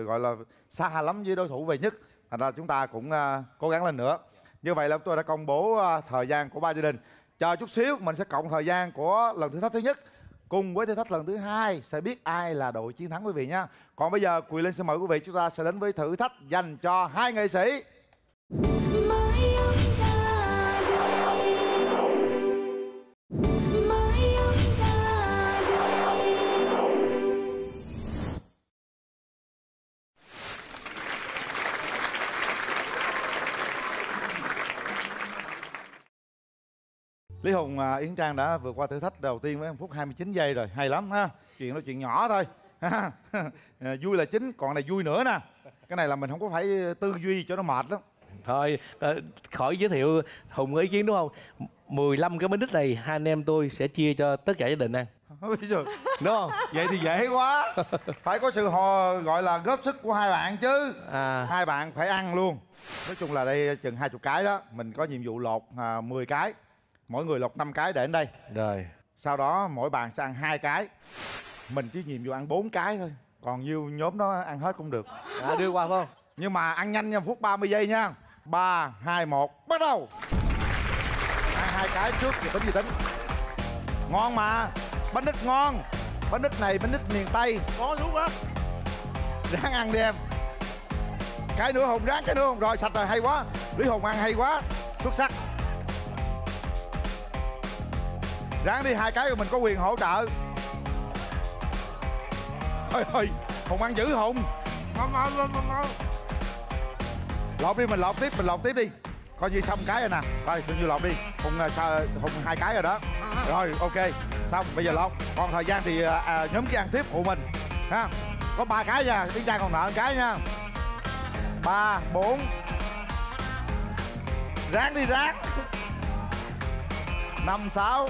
gọi là xa lắm với đối thủ về nhất. Thành ra chúng ta cũng cố gắng lên nữa. Như vậy là tôi đã công bố thời gian của ba gia đình. Chờ chút xíu mình sẽ cộng thời gian của lần thử thách thứ nhất cùng với thử thách lần thứ hai, sẽ biết ai là đội chiến thắng quý vị nha. Còn bây giờ Quỳ Linh xin mời quý vị, chúng ta sẽ đến với thử thách dành cho hai nghệ sĩ. Lý Hùng, Yến Trang đã vượt qua thử thách đầu tiên với 1 phút 29 giây rồi. Hay lắm ha. Chuyện đó chuyện nhỏ thôi. Vui là chính, còn này vui nữa nè. Cái này là mình không có phải tư duy cho nó mệt lắm. Thôi, khỏi giới thiệu Hùng có ý kiến đúng không? 15 cái bánh đít này hai anh em tôi sẽ chia cho tất cả gia đình ăn. Đúng không? Vậy thì dễ quá. Phải có sự gọi là góp sức của hai bạn chứ. Hai bạn phải ăn luôn. Nói chung là đây chừng 20 cái đó. Mình có nhiệm vụ lột 10 cái. Mỗi người lột 5 cái để đến đây. Rồi. Sau đó mỗi bạn sẽ ăn 2 cái. Mình chỉ nhiệm vụ ăn 4 cái thôi. Còn nhiêu nhóm đó ăn hết cũng được. Đưa qua phải không? Nhưng mà ăn nhanh nha, 1 phút 30 giây nha. 3, 2, 1, bắt đầu. Ăn 2 cái trước thì tính gì tính. Ngon mà. Bánh đít ngon. Bánh đít này bánh đít miền Tây. Ngon đúng không? Ráng ăn đi em. Cái nữa Hùng, ráng cái nữa Hùng. Rồi sạch rồi, hay quá. Lý Hùng ăn hay quá. Xuất sắc. Ráng đi 2 cái rồi mình có quyền hỗ trợ. Ôi, Hùng ăn dữ Hùng. Ngon. Lột đi, mình lột tiếp đi. Coi như xong cái rồi nè. Rồi, tự nhiên lột đi. Hùng 2 cái rồi đó. Rồi, ok. Xong, bây giờ lột. Còn thời gian thì nhóm kia ăn tiếp phụ mình. Ha. Có 3 cái nha, Tiến Trang còn nợ 1 cái nha. 3, 4. Ráng đi, ráng. 5, 6.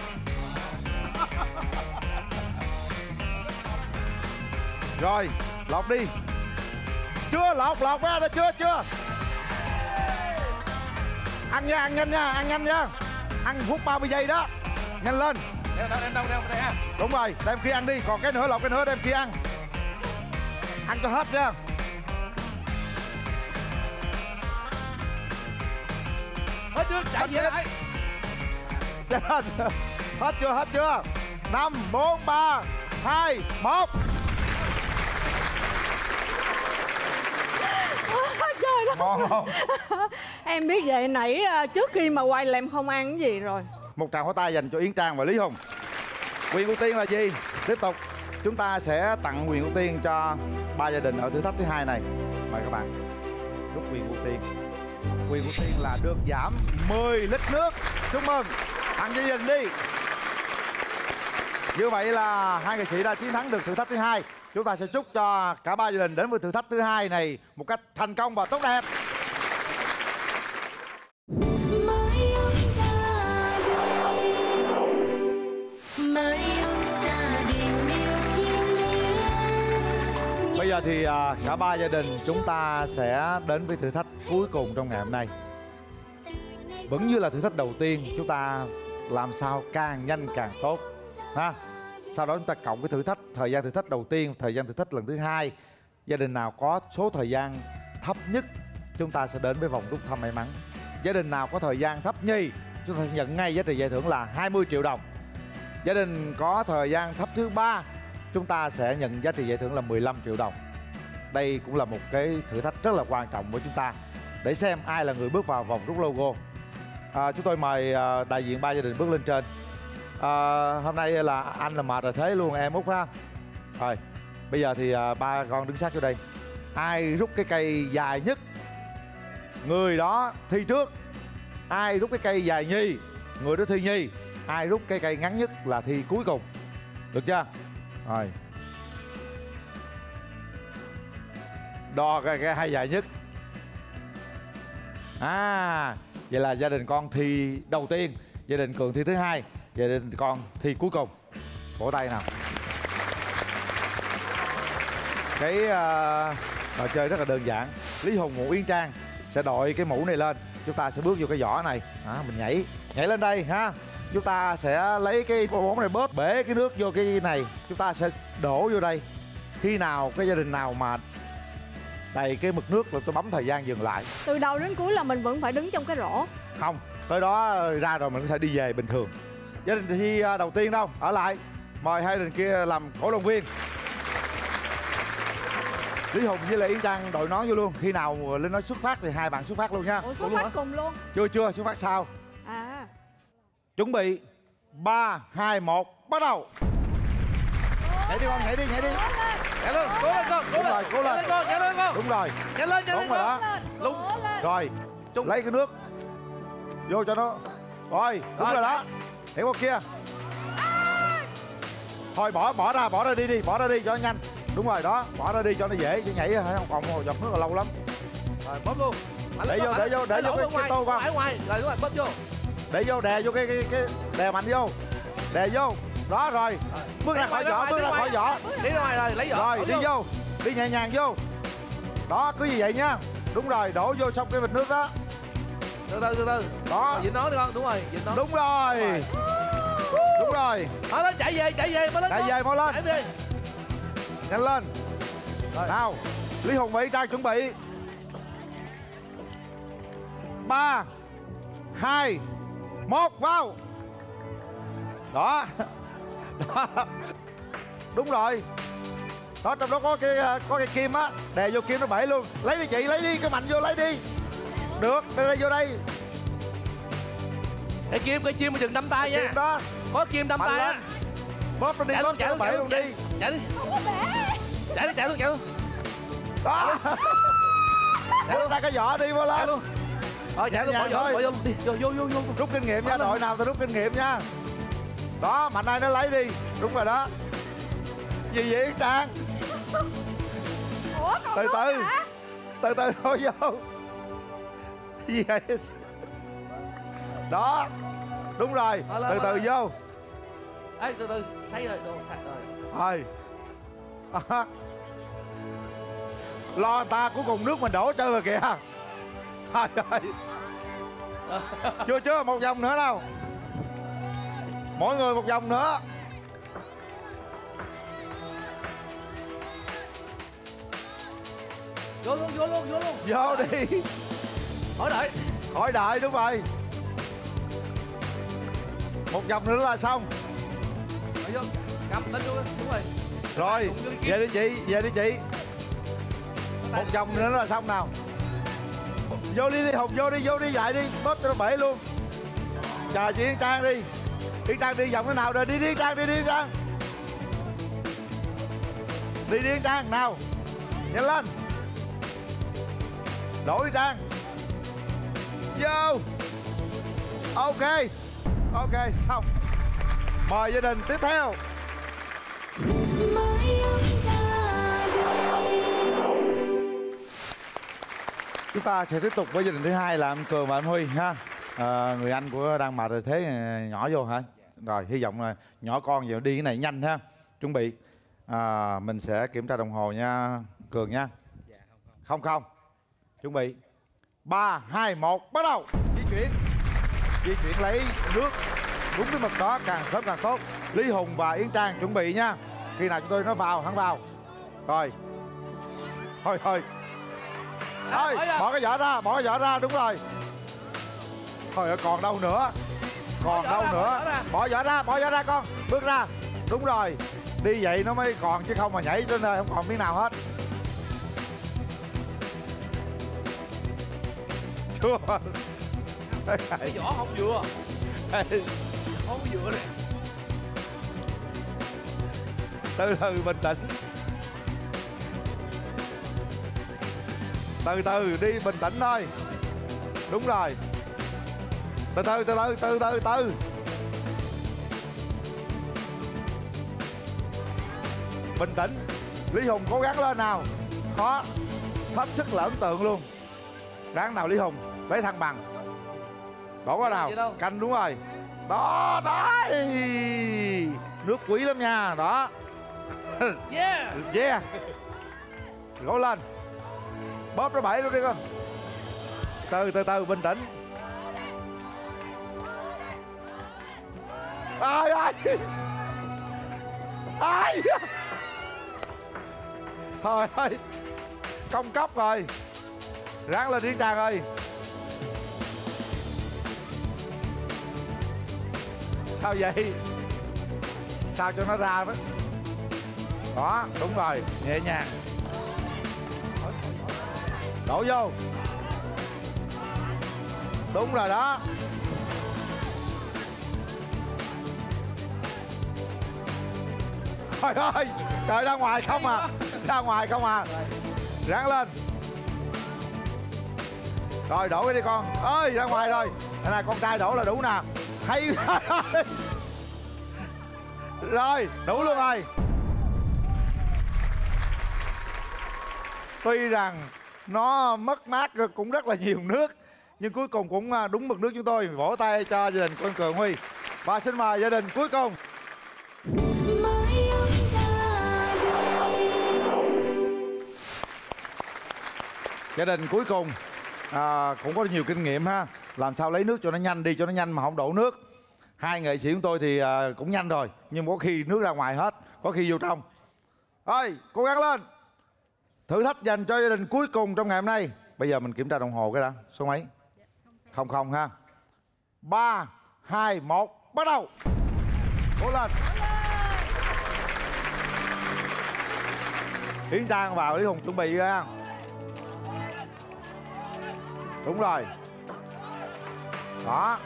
Rồi, lột đi. Chưa, lột ra đó, chưa. Ăn nha, ăn nhanh nha, ăn 1 phút 30 giây đó. Nhanh lên. Đem đâu đây ha. Đúng rồi, đem kia ăn đi, còn cái nữa lột cái nữa đem kia ăn. Ăn cho hết nha. Hết chưa? Chạy về lại. Hết chưa? Hết chưa? 5, 4, 3, 2, 1. Trời đất. Ngon không? Em biết vậy nãy trước khi mà quay là em không ăn cái gì rồi. Một tràng pháo tay dành cho Yến Trang và Lý Hùng. Quyền ưu tiên là gì? Tiếp tục chúng ta sẽ tặng quyền ưu tiên cho 3 gia đình ở thử thách thứ 2 này. Mời các bạn rút quyền ưu tiên. Quyền ưu tiên là được giảm 10 lít nước. Chúc mừng. Tặng cho gia đình đi. Như vậy là hai nghệ sĩ đã chiến thắng được thử thách thứ 2. Chúng ta sẽ chúc cho cả 3 gia đình đến với thử thách thứ 2 này một cách thành công và tốt đẹp. Mới ông ra đời, mới ông ra đình yêu thiên liêng. Bây giờ thì cả 3 gia đình chúng ta sẽ đến với thử thách cuối cùng trong ngày hôm nay. Vẫn như là thử thách đầu tiên, chúng ta làm sao càng nhanh càng tốt ha. Sau đó chúng ta cộng cái thử thách, thời gian thử thách đầu tiên, thời gian thử thách lần thứ 2. Gia đình nào có số thời gian thấp nhất chúng ta sẽ đến với vòng rút thăm may mắn. Gia đình nào có thời gian thấp nhì chúng ta sẽ nhận ngay giá trị giải thưởng là 20 triệu đồng. Gia đình có thời gian thấp thứ 3 chúng ta sẽ nhận giá trị giải thưởng là 15 triệu đồng. Đây cũng là một cái thử thách rất là quan trọng với chúng ta để xem ai là người bước vào vòng rút logo. Chúng tôi mời đại diện 3 gia đình bước lên trên. Hôm nay là anh là mệt rồi thế luôn em Út ha. Rồi bây giờ thì 3 con đứng sát vô đây. Ai rút cái cây dài nhất người đó thi trước. Ai rút cái cây dài nhì người đó thi nhì. Ai rút cái cây ngắn nhất là thi cuối cùng. Được chưa? Rồi đo cái hai dài nhất. Vậy là gia đình con thi đầu tiên, gia đình Cường thi thứ 2, gia đình con thi cuối cùng. Vỗ tay nào. Cái trò chơi rất là đơn giản. Lý Hùng, Ngụ, Yến Trang sẽ đội cái mũ này lên. Chúng ta sẽ bước vô cái giỏ này. Mình nhảy lên đây ha. Chúng ta sẽ lấy cái bóng này bóp bể cái nước vô cái này. Chúng ta sẽ đổ vô đây. Khi nào cái gia đình nào mà đầy cái mực nước là tôi bấm thời gian dừng lại. Từ đầu đến cuối là mình vẫn phải đứng trong cái rổ. Không, tới đó ra rồi mình có thể đi về bình thường. Gia đình thi đầu tiên đâu, ở lại. Mời hai gia đình kia làm cổ động viên. Lý Hùng với lại Yến Trang đội nón vô luôn. Khi nào Linh nói xuất phát thì hai bạn xuất phát luôn nha. Ủa, xuất phát cùng luôn? Chưa, xuất phát sau. Chuẩn bị 3, 2, 1, bắt đầu. Nhảy đi con, nhảy đi. Nhảy lên, cố lên con, Đúng rồi, cố lên. Nhảy lên con. Đúng rồi. Nhảy lên Đúng rồi đó. Rồi, lấy cái nước vô cho nó. Rồi, đúng rồi đó. Nhảy qua kia. Thôi bỏ ra đi, bỏ ra đi cho nhanh. Đúng rồi đó, bỏ ra đi cho nó dễ, chứ nhảy không còn giọt nước là lâu lắm. Rồi bóp luôn. Để vô cái tô con. Ngoài, rồi đúng rồi, bóp vô. Để vô, đè vô cái đè mạnh vô. Đè vô. Đó rồi. Bước ra khỏi vỏ, Đi ra ngoài rồi, lấy vỏ. Rồi, đi vô. Đi nhẹ nhàng vô. Đó, cứ như vậy nha. Đúng rồi, đổ vô xong cái bịch nước đó. Từ từ. Đó. Dính nó đi con, đúng rồi, dính nó. Đúng rồi. Đúng rồi. Đó, chạy về, mau lên. Chạy về, mau lên. Chạy về. Nhanh lên. Rồi. Nào, Lý Hùng và Yến Trang chuẩn bị. 3, 2, 1, vào. Đó. Đúng rồi. Đó, trong đó có cái kim á, đè vô kim nó bể luôn. Lấy đi chị, lấy đi, cái mạnh vô lấy đi. Được, đây vô đây. Cái kim mà chừng đâm tay nha. Kim đó. Có kim đâm tay á. Bóp nó đi, bóp nó bể luôn đi. Chạy đi. Chạy luôn. Đó. Chạy ra cái vỏ đi vô lên. Rồi chạy luôn, bỏ vô đi. Vô. Rút kinh nghiệm nha, đội nào thì rút kinh nghiệm nha. Đó, mạnh ai nó lấy đi. Đúng rồi đó. Gì vậy Yến Trang? Ủa, từ từ thôi vô. Gì vậy? Đó. Đúng rồi, từ từ vô. Ê, từ sấy rồi, đồ sạch rồi. Rồi. Lo người ta cuối cùng nước mình đổ chơi rồi kìa. Rồi. Chưa, một vòng nữa đâu. Mỗi người một vòng nữa. Vô luôn, vô luôn, vô luôn. Vô đi. Khỏi đợi. Khỏi đợi, đúng rồi. Một vòng nữa là xong. Vô, cầm lên luôn, đúng rồi. Rồi, về đi chị, về đi chị. Một vòng nữa là xong nào. Vô đi Hùng, vô đi, dạy đi, bóp cho nó bể luôn. Chờ chị Yến Trang đi. Yến Trang đi vòng thế nào rồi, đi Yến Trang, đi Yến Trang. Đi Yến Trang, nào. Nhanh lên. Đổi Yến Trang. Vô. Ok. Ok, xong. Mời gia đình tiếp theo. Chúng ta sẽ tiếp tục với gia đình thứ hai là anh Cường và anh Huy ha. Người anh của đang mệt rồi, thế nhỏ vô hả? Rồi, hy vọng là nhỏ con giờ đi cái này nhanh ha. Chuẩn bị. Mình sẽ kiểm tra đồng hồ nha Cường nha. Không. Chuẩn bị. 3, 2, 1, bắt đầu. Di chuyển lấy nước đúng cái mực đó, càng sớm càng tốt. Lý Hùng và Yến Trang chuẩn bị nha. Khi nào chúng tôi nói vào, hắn vào. Rồi. Thôi. Bỏ cái vỏ ra, đúng rồi. Thôi còn đâu nữa. Bỏ vỏ ra con. Bước ra. Đúng rồi. Đi vậy nó mới còn, chứ không mà nhảy trên nơi không còn miếng nào hết. Chưa. Cái vỏ không vừa. Không vừa này. Từ bình tĩnh. Từ đi bình tĩnh thôi. Đúng rồi. Từ. Bình tĩnh. Lý Hùng cố gắng lên nào. Khó. Hết sức là ấn tượng luôn. Ráng nào Lý Hùng, lấy thăng bằng. Đổ qua nào. Canh đúng rồi. Đó. Nước quý lắm nha. Đó. Yeah. Gỗ lên. Bóp nó bể luôn đi con. Từ bình tĩnh. Ai. Thôi công cốc rồi. Ráng lên Yến Trang ơi. Sao vậy? Sao cho nó ra đó. Đó, đúng rồi, nhẹ nhàng. Đổ vô. Đúng rồi đó. Trời ơi, trời ra ngoài không à. Ráng lên. Rồi đổ cái đi con. Ơi, ra ngoài rồi. Đây này, con trai đổ là đủ nè. Hay. Rồi, đủ luôn rồi. Tuy rằng nó mất mát cũng rất là nhiều nước, nhưng cuối cùng cũng đúng mực nước chúng tôi. Vỗ tay cho gia đình của anh Cường Huy. Và xin mời gia đình cuối cùng. Gia đình cuối cùng cũng có nhiều kinh nghiệm ha. Làm sao lấy nước cho nó nhanh đi, cho nó nhanh mà không đổ nước. Hai nghệ sĩ chúng tôi thì cũng nhanh rồi, nhưng có khi nước ra ngoài hết, có khi vô trong. Thôi, cố gắng lên. Thử thách dành cho gia đình cuối cùng trong ngày hôm nay. Bây giờ mình kiểm tra đồng hồ cái đã. Số mấy? 00 ha. 3, 2, 1, bắt đầu. Cố lên. Yến Trang vào, Lý Hùng chuẩn bị ra. Đúng rồi. Đó.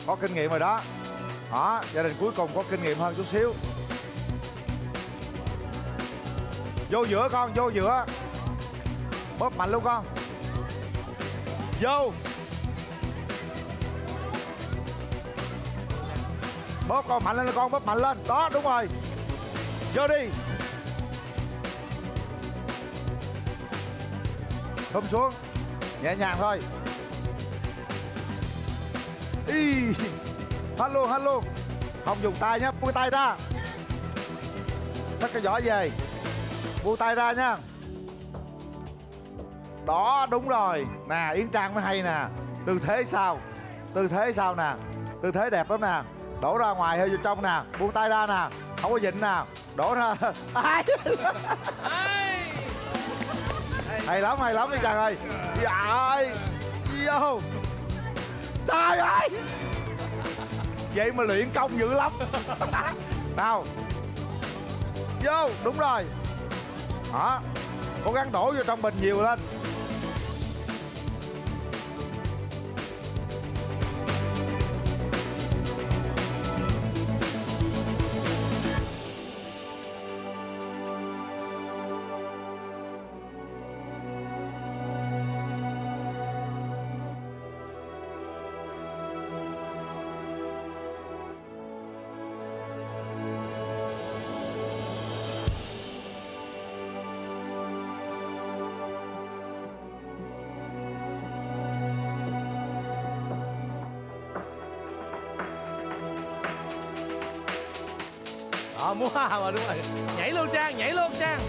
Có kinh nghiệm rồi đó. Đó, gia đình cuối cùng có kinh nghiệm hơn chút xíu. Vô giữa con, vô giữa. Bóp mạnh luôn con. Vô. Bóp con mạnh lên con, bóp mạnh lên. Đó, đúng rồi. Vô đi. Thum xuống. Nhẹ nhàng thôi. Hết luôn. Không dùng tay nhé, buông tay ra. Xách cái vỏ về. Buông tay ra nha. Đó, đúng rồi. Nè, Yến Trang mới hay nè. Tư thế sao nè. Tư thế đẹp lắm nè. Đổ ra ngoài hơi vô trong nè. Buông tay ra nè. Không có vịn nè. Đổ ra. Hay lắm đi chàng ơi. Trời. Vô. Trời ơi. Vậy mà luyện công dữ lắm. Nào. Vô. Đúng rồi. Đó. Cố gắng đổ vô trong bình nhiều lên. Múa mà đúng rồi. Nhảy luôn Trang, nhảy luôn Trang.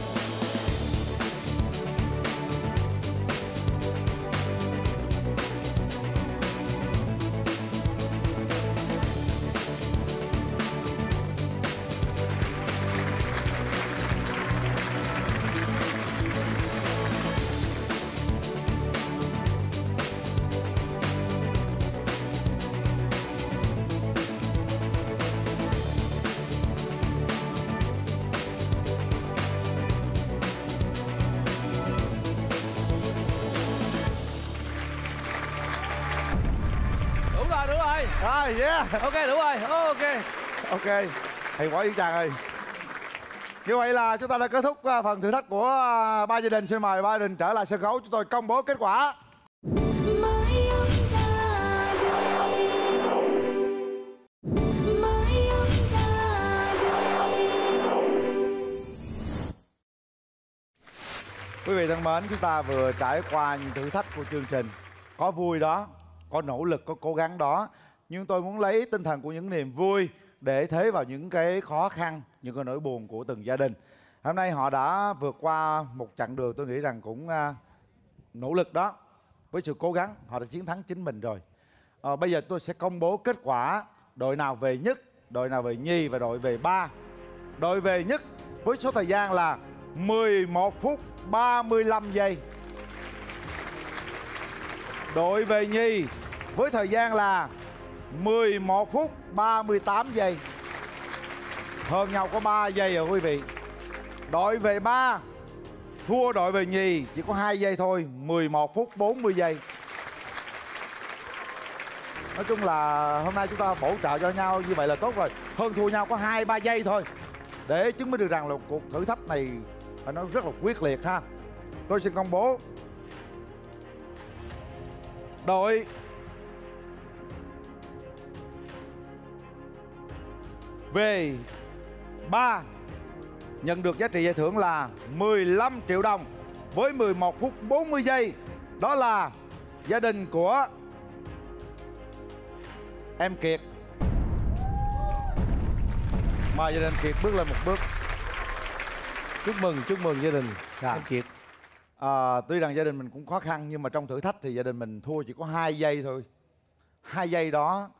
Rồi, yeah. Ok, đủ rồi. Ok. Hay quá Yến Trang ơi. Như vậy là chúng ta đã kết thúc phần thử thách của ba gia đình. Xin mời ba gia đình trở lại sân khấu. Chúng tôi công bố kết quả. Quý vị thân mến, chúng ta vừa trải qua những thử thách của chương trình. Có vui đó, có nỗ lực, có cố gắng đó. Nhưng tôi muốn lấy tinh thần của những niềm vui để thế vào những cái khó khăn, những cái nỗi buồn của từng gia đình. Hôm nay họ đã vượt qua một chặng đường tôi nghĩ rằng cũng nỗ lực đó. Với sự cố gắng, họ đã chiến thắng chính mình rồi. Bây giờ tôi sẽ công bố kết quả đội nào về nhất, đội nào về nhì và đội về ba. Đội về nhất với số thời gian là 11 phút 35 giây. Đội về nhì với thời gian là 11 phút 38 giây. Hơn nhau có 3 giây rồi quý vị. Đội về ba thua đội về nhì chỉ có 2 giây thôi, 11 phút 40 giây. Nói chung là hôm nay chúng ta bổ trợ cho nhau như vậy là tốt rồi. Hơn thua nhau có 2-3 giây thôi. Để chứng minh được rằng là cuộc thử thách này phải nói rất là quyết liệt ha. Tôi xin công bố đội về 3 nhận được giá trị giải thưởng là 15 triệu đồng với 11 phút 40 giây. Đó là gia đình của em Kiệt. Mời gia đình Kiệt bước lên một bước. Chúc mừng gia đình em Kiệt. Tuy rằng gia đình mình cũng khó khăn nhưng mà trong thử thách thì gia đình mình thua chỉ có 2 giây thôi. 2 giây đó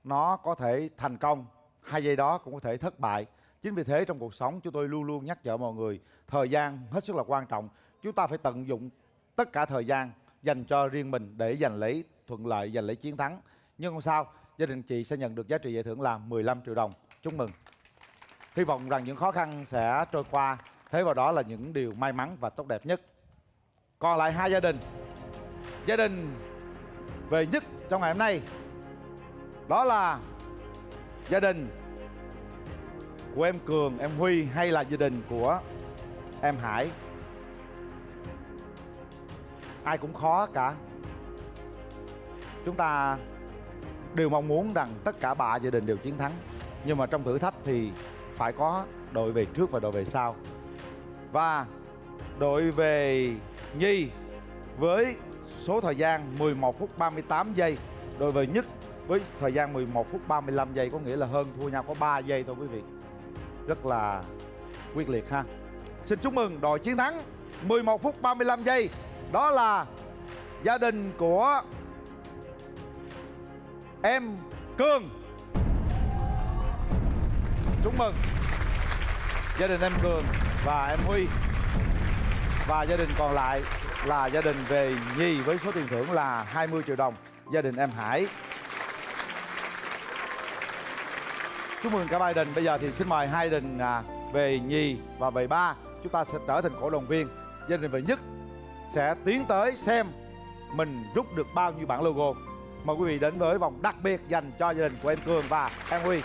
nó có thể thành công, 2 giây đó cũng có thể thất bại. Chính vì thế trong cuộc sống chúng tôi luôn luôn nhắc nhở mọi người thời gian hết sức là quan trọng. Chúng ta phải tận dụng tất cả thời gian dành cho riêng mình để giành lấy thuận lợi, giành lấy chiến thắng. Nhưng không sao, gia đình chị sẽ nhận được giá trị giải thưởng là 15 triệu đồng. Chúc mừng. Hy vọng rằng những khó khăn sẽ trôi qua, thế vào đó là những điều may mắn và tốt đẹp nhất. Còn lại 2 gia đình. Gia đình về nhất trong ngày hôm nay đó là gia đình của em Cường, em Huy hay là gia đình của em Hải. Ai cũng khó cả. Chúng ta đều mong muốn rằng tất cả 3 gia đình đều chiến thắng. Nhưng mà trong thử thách thì phải có đội về trước và đội về sau. Và đội về nhì với số thời gian 11 phút 38 giây. Đội về nhất với thời gian 11 phút 35 giây. Có nghĩa là hơn thua nhau có 3 giây thôi quý vị. Rất là quyết liệt ha. Xin chúc mừng đội chiến thắng 11 phút 35 giây. Đó là gia đình của em Cường. chúc mừng gia đình em Cường và em Huy. Và gia đình còn lại là gia đình về Nhi với số tiền thưởng là 20 triệu đồng. Gia đình em Hải. Chúc mừng cả ba gia đình. Bây giờ thì xin mời hai gia đình về Nhi và về Ba, chúng ta sẽ trở thành cổ động viên. Gia đình về Nhất sẽ tiến tới xem mình rút được bao nhiêu bản logo. Mời quý vị đến với vòng đặc biệt dành cho gia đình của em Cường và em Huy.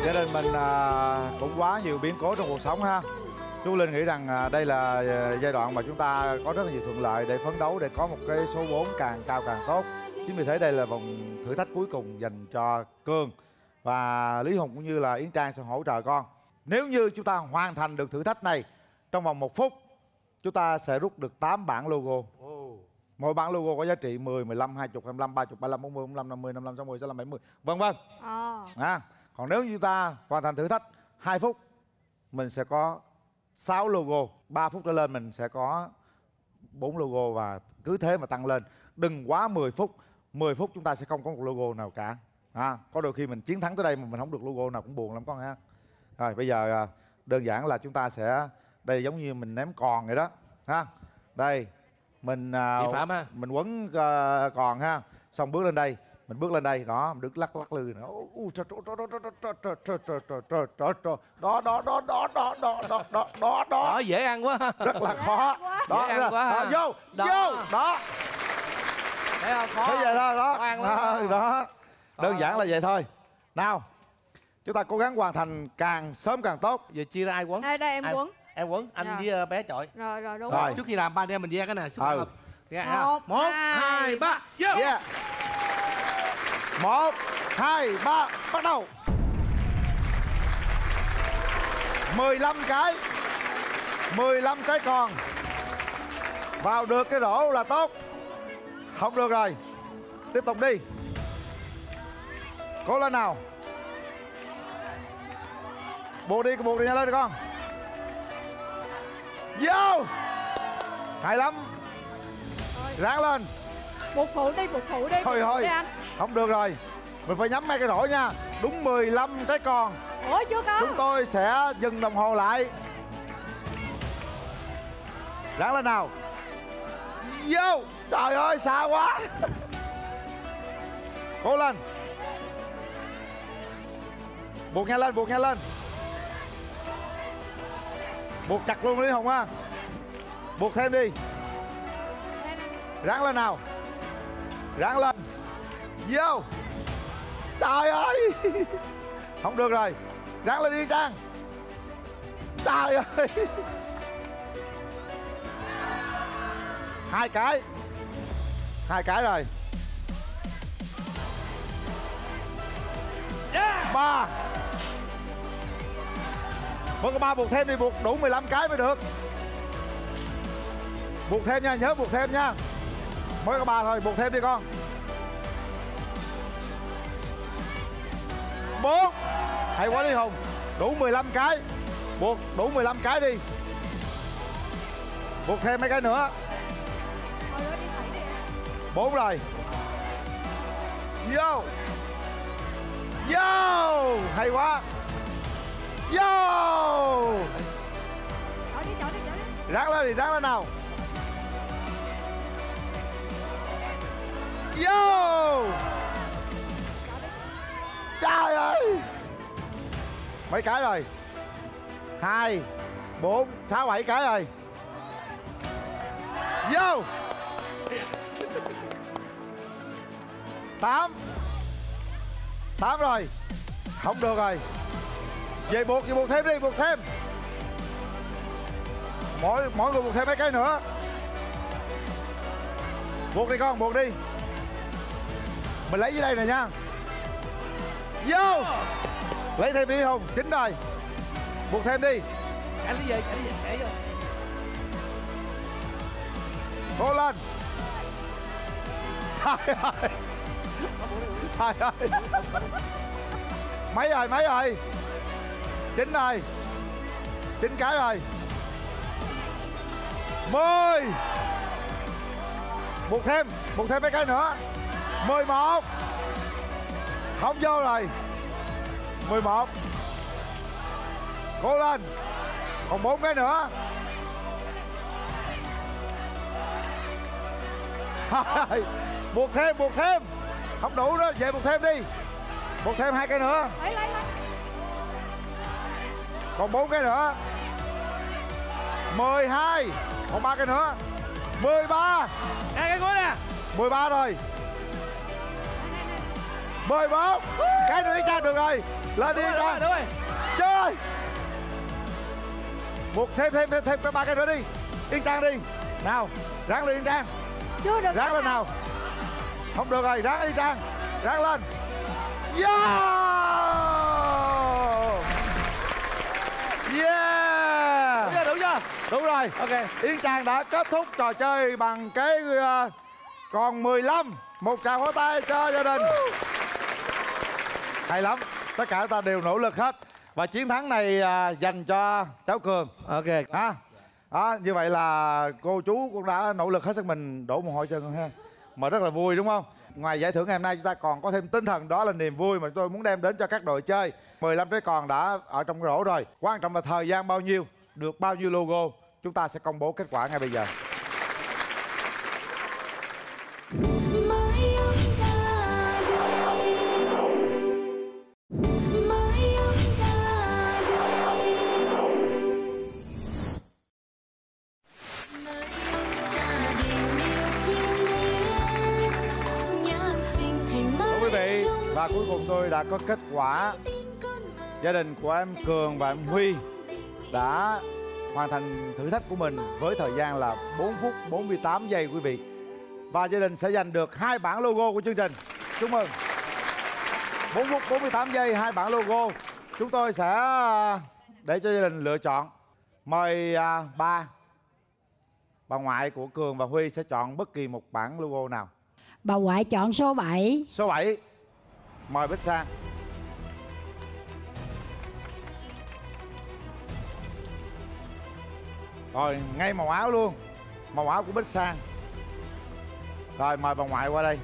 Gia đình mình cũng quá nhiều biến cố trong cuộc sống ha. Chú Linh nghĩ rằng đây là giai đoạn mà chúng ta có rất là nhiều thuận lợi để phấn đấu để có một cái số vốn càng cao càng tốt. Chính vì thế đây là vòng thử thách cuối cùng dành cho Cường. Và Lý Hùng cũng như là Yến Trang sẽ hỗ trợ con. Nếu như chúng ta hoàn thành được thử thách này trong vòng 1 phút, chúng ta sẽ rút được 8 bản logo. Mỗi bản logo có giá trị 10, 15, 20, 25, 30, 35, 40, 45, 50, 55, 60, 65, 70, vân vân. Còn nếu như chúng ta hoàn thành thử thách 2 phút, mình sẽ có 6 logo. 3 phút trở lên mình sẽ có 4 logo và cứ thế mà tăng lên. Đừng quá 10 phút. 10 phút chúng ta sẽ không có một logo nào cả. Có đôi khi mình chiến thắng tới đây mà mình không được logo nào cũng buồn lắm con ha. Rồi bây giờ đơn giản là chúng ta sẽ, đây giống như mình ném còn vậy đó ha. Đây mình mình quấn còn ha, xong bước lên đây, mình bước lên đây đó, mình đứng lắc lư nữa. Đó dễ ăn quá, rất là khó. Đó, dễ ăn quá. Vô đó. Thấy không? Khó. Thế vậy thôi đó. Đơn giản là vậy thôi. Nào, chúng ta cố gắng hoàn thành càng sớm càng tốt. Giờ chia ra ai quấn? Đây em quấn. Em quấn, anh với bé chọi. Rồi đúng rồi. Trước khi làm ba anh em mình ra cái này. 1, 2, 3, vô. 1, 2, 3, bắt đầu. 15 cái. 15 cái còn. Vào được cái rổ là tốt. Không được rồi, tiếp tục đi. Cố lên nào. Buộc đi nhanh lên con. Vô. Hay lắm. Ráng lên. Buộc phụ đi. Thôi không được rồi, mình phải nhắm ngay cái rổ nha. Đúng 15 cái còn. Ủa chưa có. Chúng tôi sẽ dừng đồng hồ lại. Ráng lên nào. Vô. Trời ơi xa quá. Cố lên. Buộc nhanh lên. Buộc chặt luôn đi Hùng ha. Buộc thêm đi. Ráng lên nào. Ráng lên. Vô. Trời ơi. Không được rồi. Ráng lên đi Trang. Trời ơi. 2 cái. 2 cái rồi. 3. Mỗi có 3 buộc thêm đi, buộc đủ 15 cái mới được. Buộc thêm nha, nhớ buộc thêm nha. Mới có 3 thôi, buộc thêm đi con. 4. Hay quá đi Hùng. Đủ 15 cái. Buộc đủ 15 cái đi. Buộc thêm mấy cái nữa. 4 rồi. Vô. Hay quá. Vô. Ráng lên nào. Vô. Trời ơi. Mấy cái rồi? 2, 4, 6, 7 cái rồi. Vô. 8 rồi. Không được rồi. Về buộc thêm đi, buộc thêm. Mỗi người buộc thêm mấy cái nữa. Buộc đi con, buộc đi. Mình lấy dưới đây nè nha. Vô. Lấy thêm đi Hùng, 9 rồi. Buộc thêm đi. Anh lấy về, chạy vô. Cố lên. Trời ơi. Mấy rồi? 9 rồi. 9 cái rồi. 10. Buộc thêm mấy cái nữa. 11. Không vô rồi. 11. Cố lên. Còn 4 cái nữa. Buộc thêm. Không đủ đó, về buộc thêm đi. Buộc thêm 2 cái nữa. Còn 4 cái nữa. 12. Còn 3 cái nữa. 13. Cái cuối nè. 13 rồi. 14. Cái nữa Trang được rồi. Lên đi Trang. Đúng rồi. Chơi. Buộc thêm cái 3 cái nữa đi. Yên Trang đi. Nào, ráng lên Yên Trang. Chưa được. Ráng lên nào. Không được rồi, ráng đi Trang. Ráng lên. Yeah. Yeah. Đúng chưa? Đúng rồi. Ok. Yến Trang đã kết thúc trò chơi bằng cái còn 15. Một tràng pháo tay cho gia đình. Hay lắm. Tất cả chúng ta đều nỗ lực hết. Và chiến thắng này dành cho cháu Cường. Ok. Như vậy là cô chú cũng đã nỗ lực hết sức mình, đổ mồ hôi chân ha. Mà rất là vui đúng không? Ngoài giải thưởng ngày hôm nay chúng ta còn có thêm tinh thần, đó là niềm vui mà tôi muốn đem đến cho các đội chơi. 15 trái còn đã ở trong rổ rồi. Quan trọng là thời gian bao nhiêu, được bao nhiêu logo. Chúng ta sẽ công bố kết quả ngay bây giờ. Và cuối cùng tôi đã có kết quả. Gia đình của em Cường và em Huy đã hoàn thành thử thách của mình với thời gian là 4 phút 48 giây quý vị. Và gia đình sẽ giành được 2 bản logo của chương trình. Chúc mừng. 4 phút 48 giây, 2 bản logo. Chúng tôi sẽ để cho gia đình lựa chọn. Mời bà ngoại của Cường và Huy sẽ chọn bất kỳ một bản logo nào. Bà ngoại chọn số 7. Số 7. Mời Bích Sang. Rồi, ngay màu áo luôn. Màu áo của Bích Sang. Rồi, mời bà ngoại qua đây.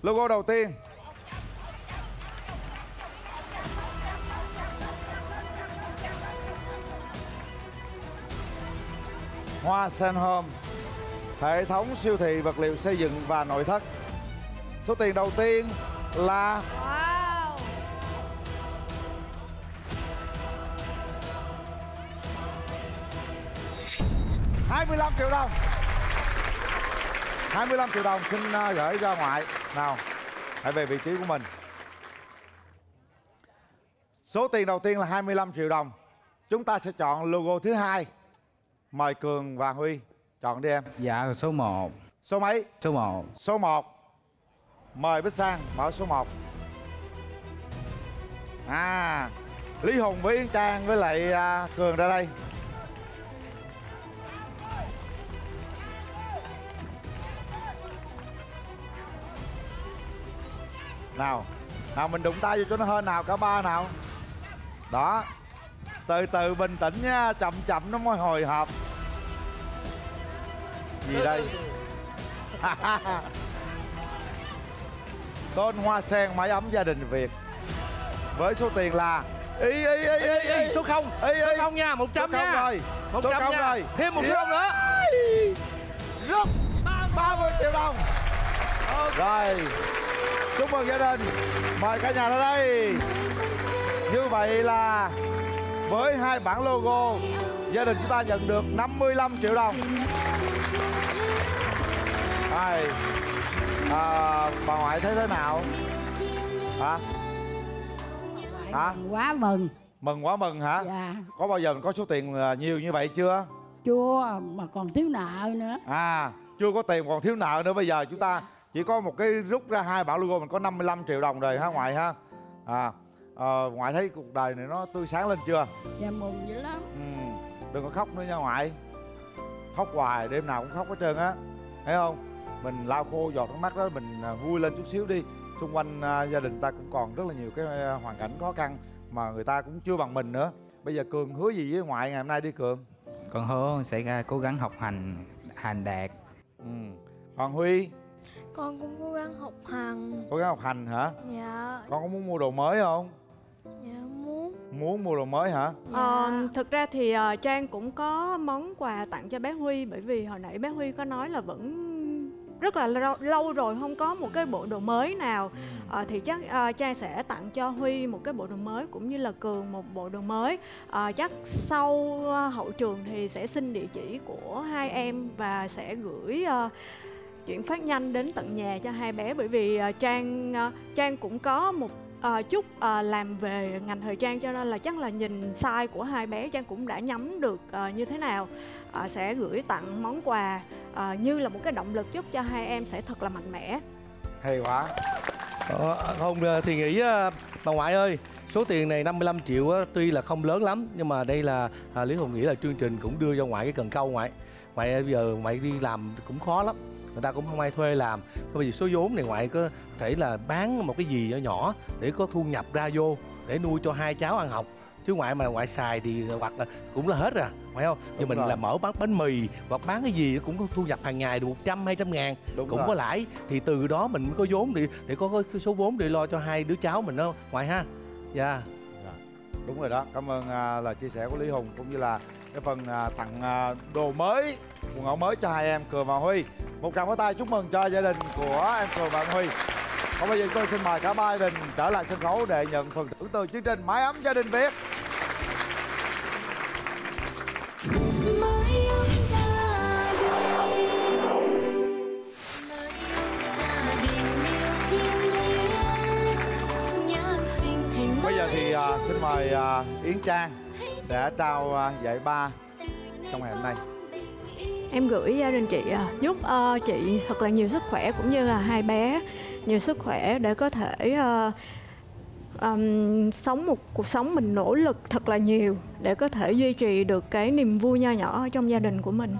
Logo đầu tiên. Hoa Sen Home, hệ thống siêu thị vật liệu xây dựng và nội thất. Số tiền đầu tiên là 25 triệu đồng. 25 triệu đồng xin gửi ra ngoại. Nào, hãy về vị trí của mình. Số tiền đầu tiên là 25 triệu đồng. Chúng ta sẽ chọn logo thứ hai. Mời Cường và Huy chọn đi em. Dạ, số 1. Số mấy? Số 1. Số 1. Mời Bích Sang mở số 1. Lý Hùng với Yến Trang với lại Cường ra đây. Nào mình đụng tay vô cho nó hên nào, cả ba nào. Đó. Từ từ bình tĩnh nha, chậm chậm nó mới hồi hộp. Gì đây? Tôn Hoa Sen máy ấm gia đình Việt. Với số tiền là số 0. Số 0 nha, 100 nha. Rồi. 100 nha. Rồi. Thêm một số 0 nữa. Rút 30 triệu đồng. Rồi. Chúc mừng gia đình. Mời cả nhà ra đây. Như vậy là với 2 bản logo, gia đình chúng ta nhận được 55 triệu đồng. Bà ngoại thấy thế nào? Hả? Quá mừng. Mừng quá mừng hả? Dạ. Có bao giờ mình có số tiền nhiều như vậy chưa? Chưa, mà còn thiếu nợ nữa. Chưa có tiền còn thiếu nợ nữa. Bây giờ chúng ta chỉ có một cái rút ra 2 bản logo, mình có 55 triệu đồng rồi hả ngoại ha? Ngoại thấy cuộc đời này nó tươi sáng lên chưa? Dạ mừng dữ lắm. Đừng có khóc nữa nha ngoại. Khóc hoài, đêm nào cũng khóc hết trơn á. Thấy không? mình lau khô giọt nước mắt đó, mình vui lên chút xíu đi. Xung quanh gia đình ta cũng còn rất là nhiều cái hoàn cảnh khó khăn mà người ta cũng chưa bằng mình nữa. Bây giờ Cường hứa gì với ngoại ngày hôm nay đi Cường? Con hứa sẽ cố gắng học hành đạt. Còn Huy? Con cũng cố gắng học hành. Cố gắng học hành hả? Dạ. Con có muốn mua đồ mới không? Dạ muốn. Muốn mua đồ mới hả? Thực ra thì Trang cũng có món quà tặng cho bé Huy. Bởi vì hồi nãy bé Huy có nói là vẫn rất là lâu rồi không có một cái bộ đồ mới nào. Thì chắc Trang sẽ tặng cho Huy một cái bộ đồ mới, cũng như là Cường một bộ đồ mới. Chắc sau hậu trường thì sẽ xin địa chỉ của hai em và sẽ gửi chuyển phát nhanh đến tận nhà cho hai bé. Bởi vì Trang cũng có một chút làm về ngành thời trang, cho nên là chắc là nhìn size của hai bé Trang cũng đã nhắm được như thế nào. Sẽ gửi tặng món quà như là một cái động lực giúp cho hai em sẽ thật là mạnh mẽ. Hay quá. Hùng thì nghĩ bà ngoại ơi, số tiền này 55 triệu á, tuy là không lớn lắm, nhưng mà đây là Lý Hùng nghĩ là chương trình cũng đưa cho ngoại cái cần câu. Ngoại bây giờ ngoại đi làm cũng khó lắm, người ta cũng không ai thuê làm. Thôi bây giờ số vốn này ngoại có thể là bán một cái gì nhỏ nhỏ để có thu nhập ra vô để nuôi cho hai cháu ăn học. Chứ ngoại mà ngoại xài thì hoặc là cũng là hết rồi, phải không? Giờ mình là mở bán bánh mì hoặc bán cái gì cũng có thu nhập hàng ngày được 100-200 ngàn. Cũng có lãi. Thì từ đó mình mới có vốn để có cái số vốn để lo cho hai đứa cháu mình đó ngoại ha. Dạ. Đúng rồi đó. Cảm ơn lời chia sẻ của Lý Hùng, cũng như là cái phần tặng đồ mới, quần áo mới cho hai em Cường và Huy. Một tràng pháo tay chúc mừng cho gia đình của em Cường và Huy. Còn bây giờ tôi xin mời cả ba gia đình trở lại sân khấu để nhận phần thưởng từ chương trình Mái ấm gia đình Việt. Bây giờ thì xin mời Yến Trang sẽ trao giải ba trong ngày hôm nay. Em gửi gia đình chị giúp chị thật là nhiều sức khỏe, cũng như là hai bé nhiều sức khỏe để có thể sống một cuộc sống mình nỗ lực thật là nhiều để có thể duy trì được cái niềm vui nho nhỏ ở trong gia đình của mình.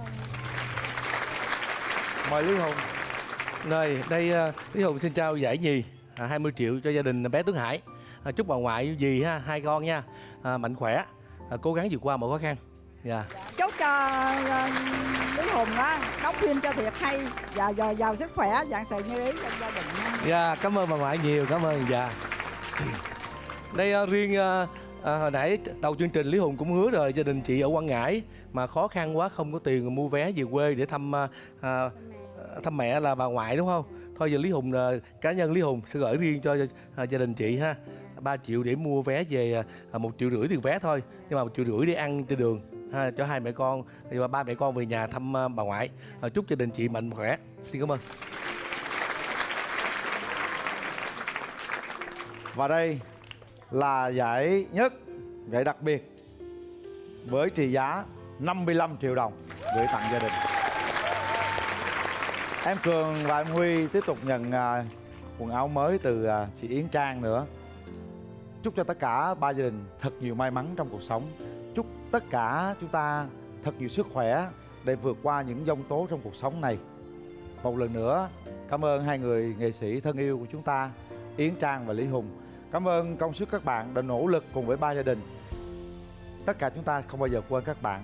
Mời Lý Hùng. Rồi, đây Lý Hùng xin trao giải nhì 20 triệu cho gia đình bé Tuấn Hải. Chúc bà ngoại dì ha, hai con nha, mạnh khỏe, cố gắng vượt qua mọi khó khăn. Dạ. Chúc cho Lý Hùng á đóng phim cho thiệt hay và giàu sức khỏe, dạng sự như ý trong gia đình. Dạ, cảm ơn bà ngoại nhiều, cảm ơn. Dạ. Đây riêng hồi nãy đầu chương trình Lý Hùng cũng hứa rồi, gia đình chị ở Quảng Ngãi mà khó khăn quá không có tiền mua vé về quê để thăm mẹ là bà ngoại, đúng không? Thôi giờ Lý Hùng, cá nhân Lý Hùng sẽ gửi riêng cho gia đình chị ha, 3 triệu để mua vé về, 1,5 triệu tiền vé thôi, nhưng mà 1,5 triệu để ăn trên đường ha, cho hai mẹ con và ba mẹ con về nhà thăm bà ngoại. Chúc gia đình chị mạnh khỏe. Xin cảm ơn. Và đây là giải nhất, giải đặc biệt với trị giá 55 triệu đồng gửi tặng gia đình. Em Cường và em Huy tiếp tục nhận quần áo mới từ chị Yến Trang nữa. Chúc cho tất cả ba gia đình thật nhiều may mắn trong cuộc sống. Chúc tất cả chúng ta thật nhiều sức khỏe để vượt qua những giông tố trong cuộc sống này. Một lần nữa, cảm ơn hai người nghệ sĩ thân yêu của chúng ta, Yến Trang và Lý Hùng. Cảm ơn công sức các bạn đã nỗ lực cùng với ba gia đình. Tất cả chúng ta không bao giờ quên các bạn.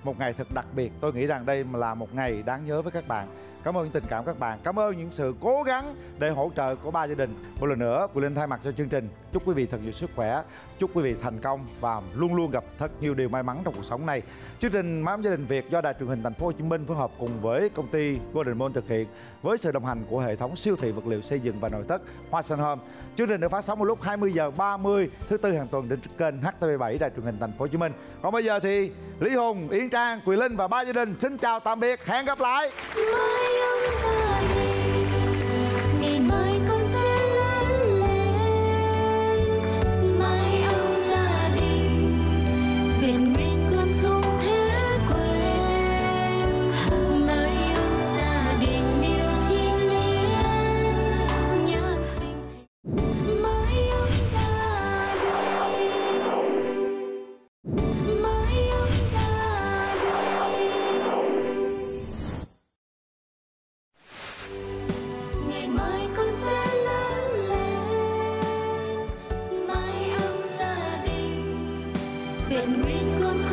Một ngày thật đặc biệt, tôi nghĩ rằng đây là một ngày đáng nhớ với các bạn. Cảm ơn những tình cảm các bạn, cảm ơn những sự cố gắng để hỗ trợ của ba gia đình. Một lần nữa, Quyền Linh thay mặt cho chương trình chúc quý vị thật nhiều sức khỏe, chúc quý vị thành công và luôn luôn gặp thật nhiều điều may mắn trong cuộc sống này. Chương trình Mái ấm gia đình Việt do Đài Truyền hình Thành phố Hồ Chí Minh phối hợp cùng với công ty Golden Mall thực hiện với sự đồng hành của hệ thống siêu thị vật liệu xây dựng và nội thất Hoa Sen Home. Chương trình được phát sóng vào lúc 20h30 thứ Tư hàng tuần trên kênh HTV7 Đài Truyền hình Thành phố Hồ Chí Minh. Còn bây giờ thì Lý Hùng, Yến Trang, Quyền Linh và ba gia đình xin chào tạm biệt, hẹn gặp lại. Ngày mai con sẽ lớn lên, mái ấm gia đình vẹn nguyên con không thể quên. Mái ấm gia đình yêu thiêng liêng, nhạc sinh mái ấm gia đình, mái ấm gia đình. nguyện con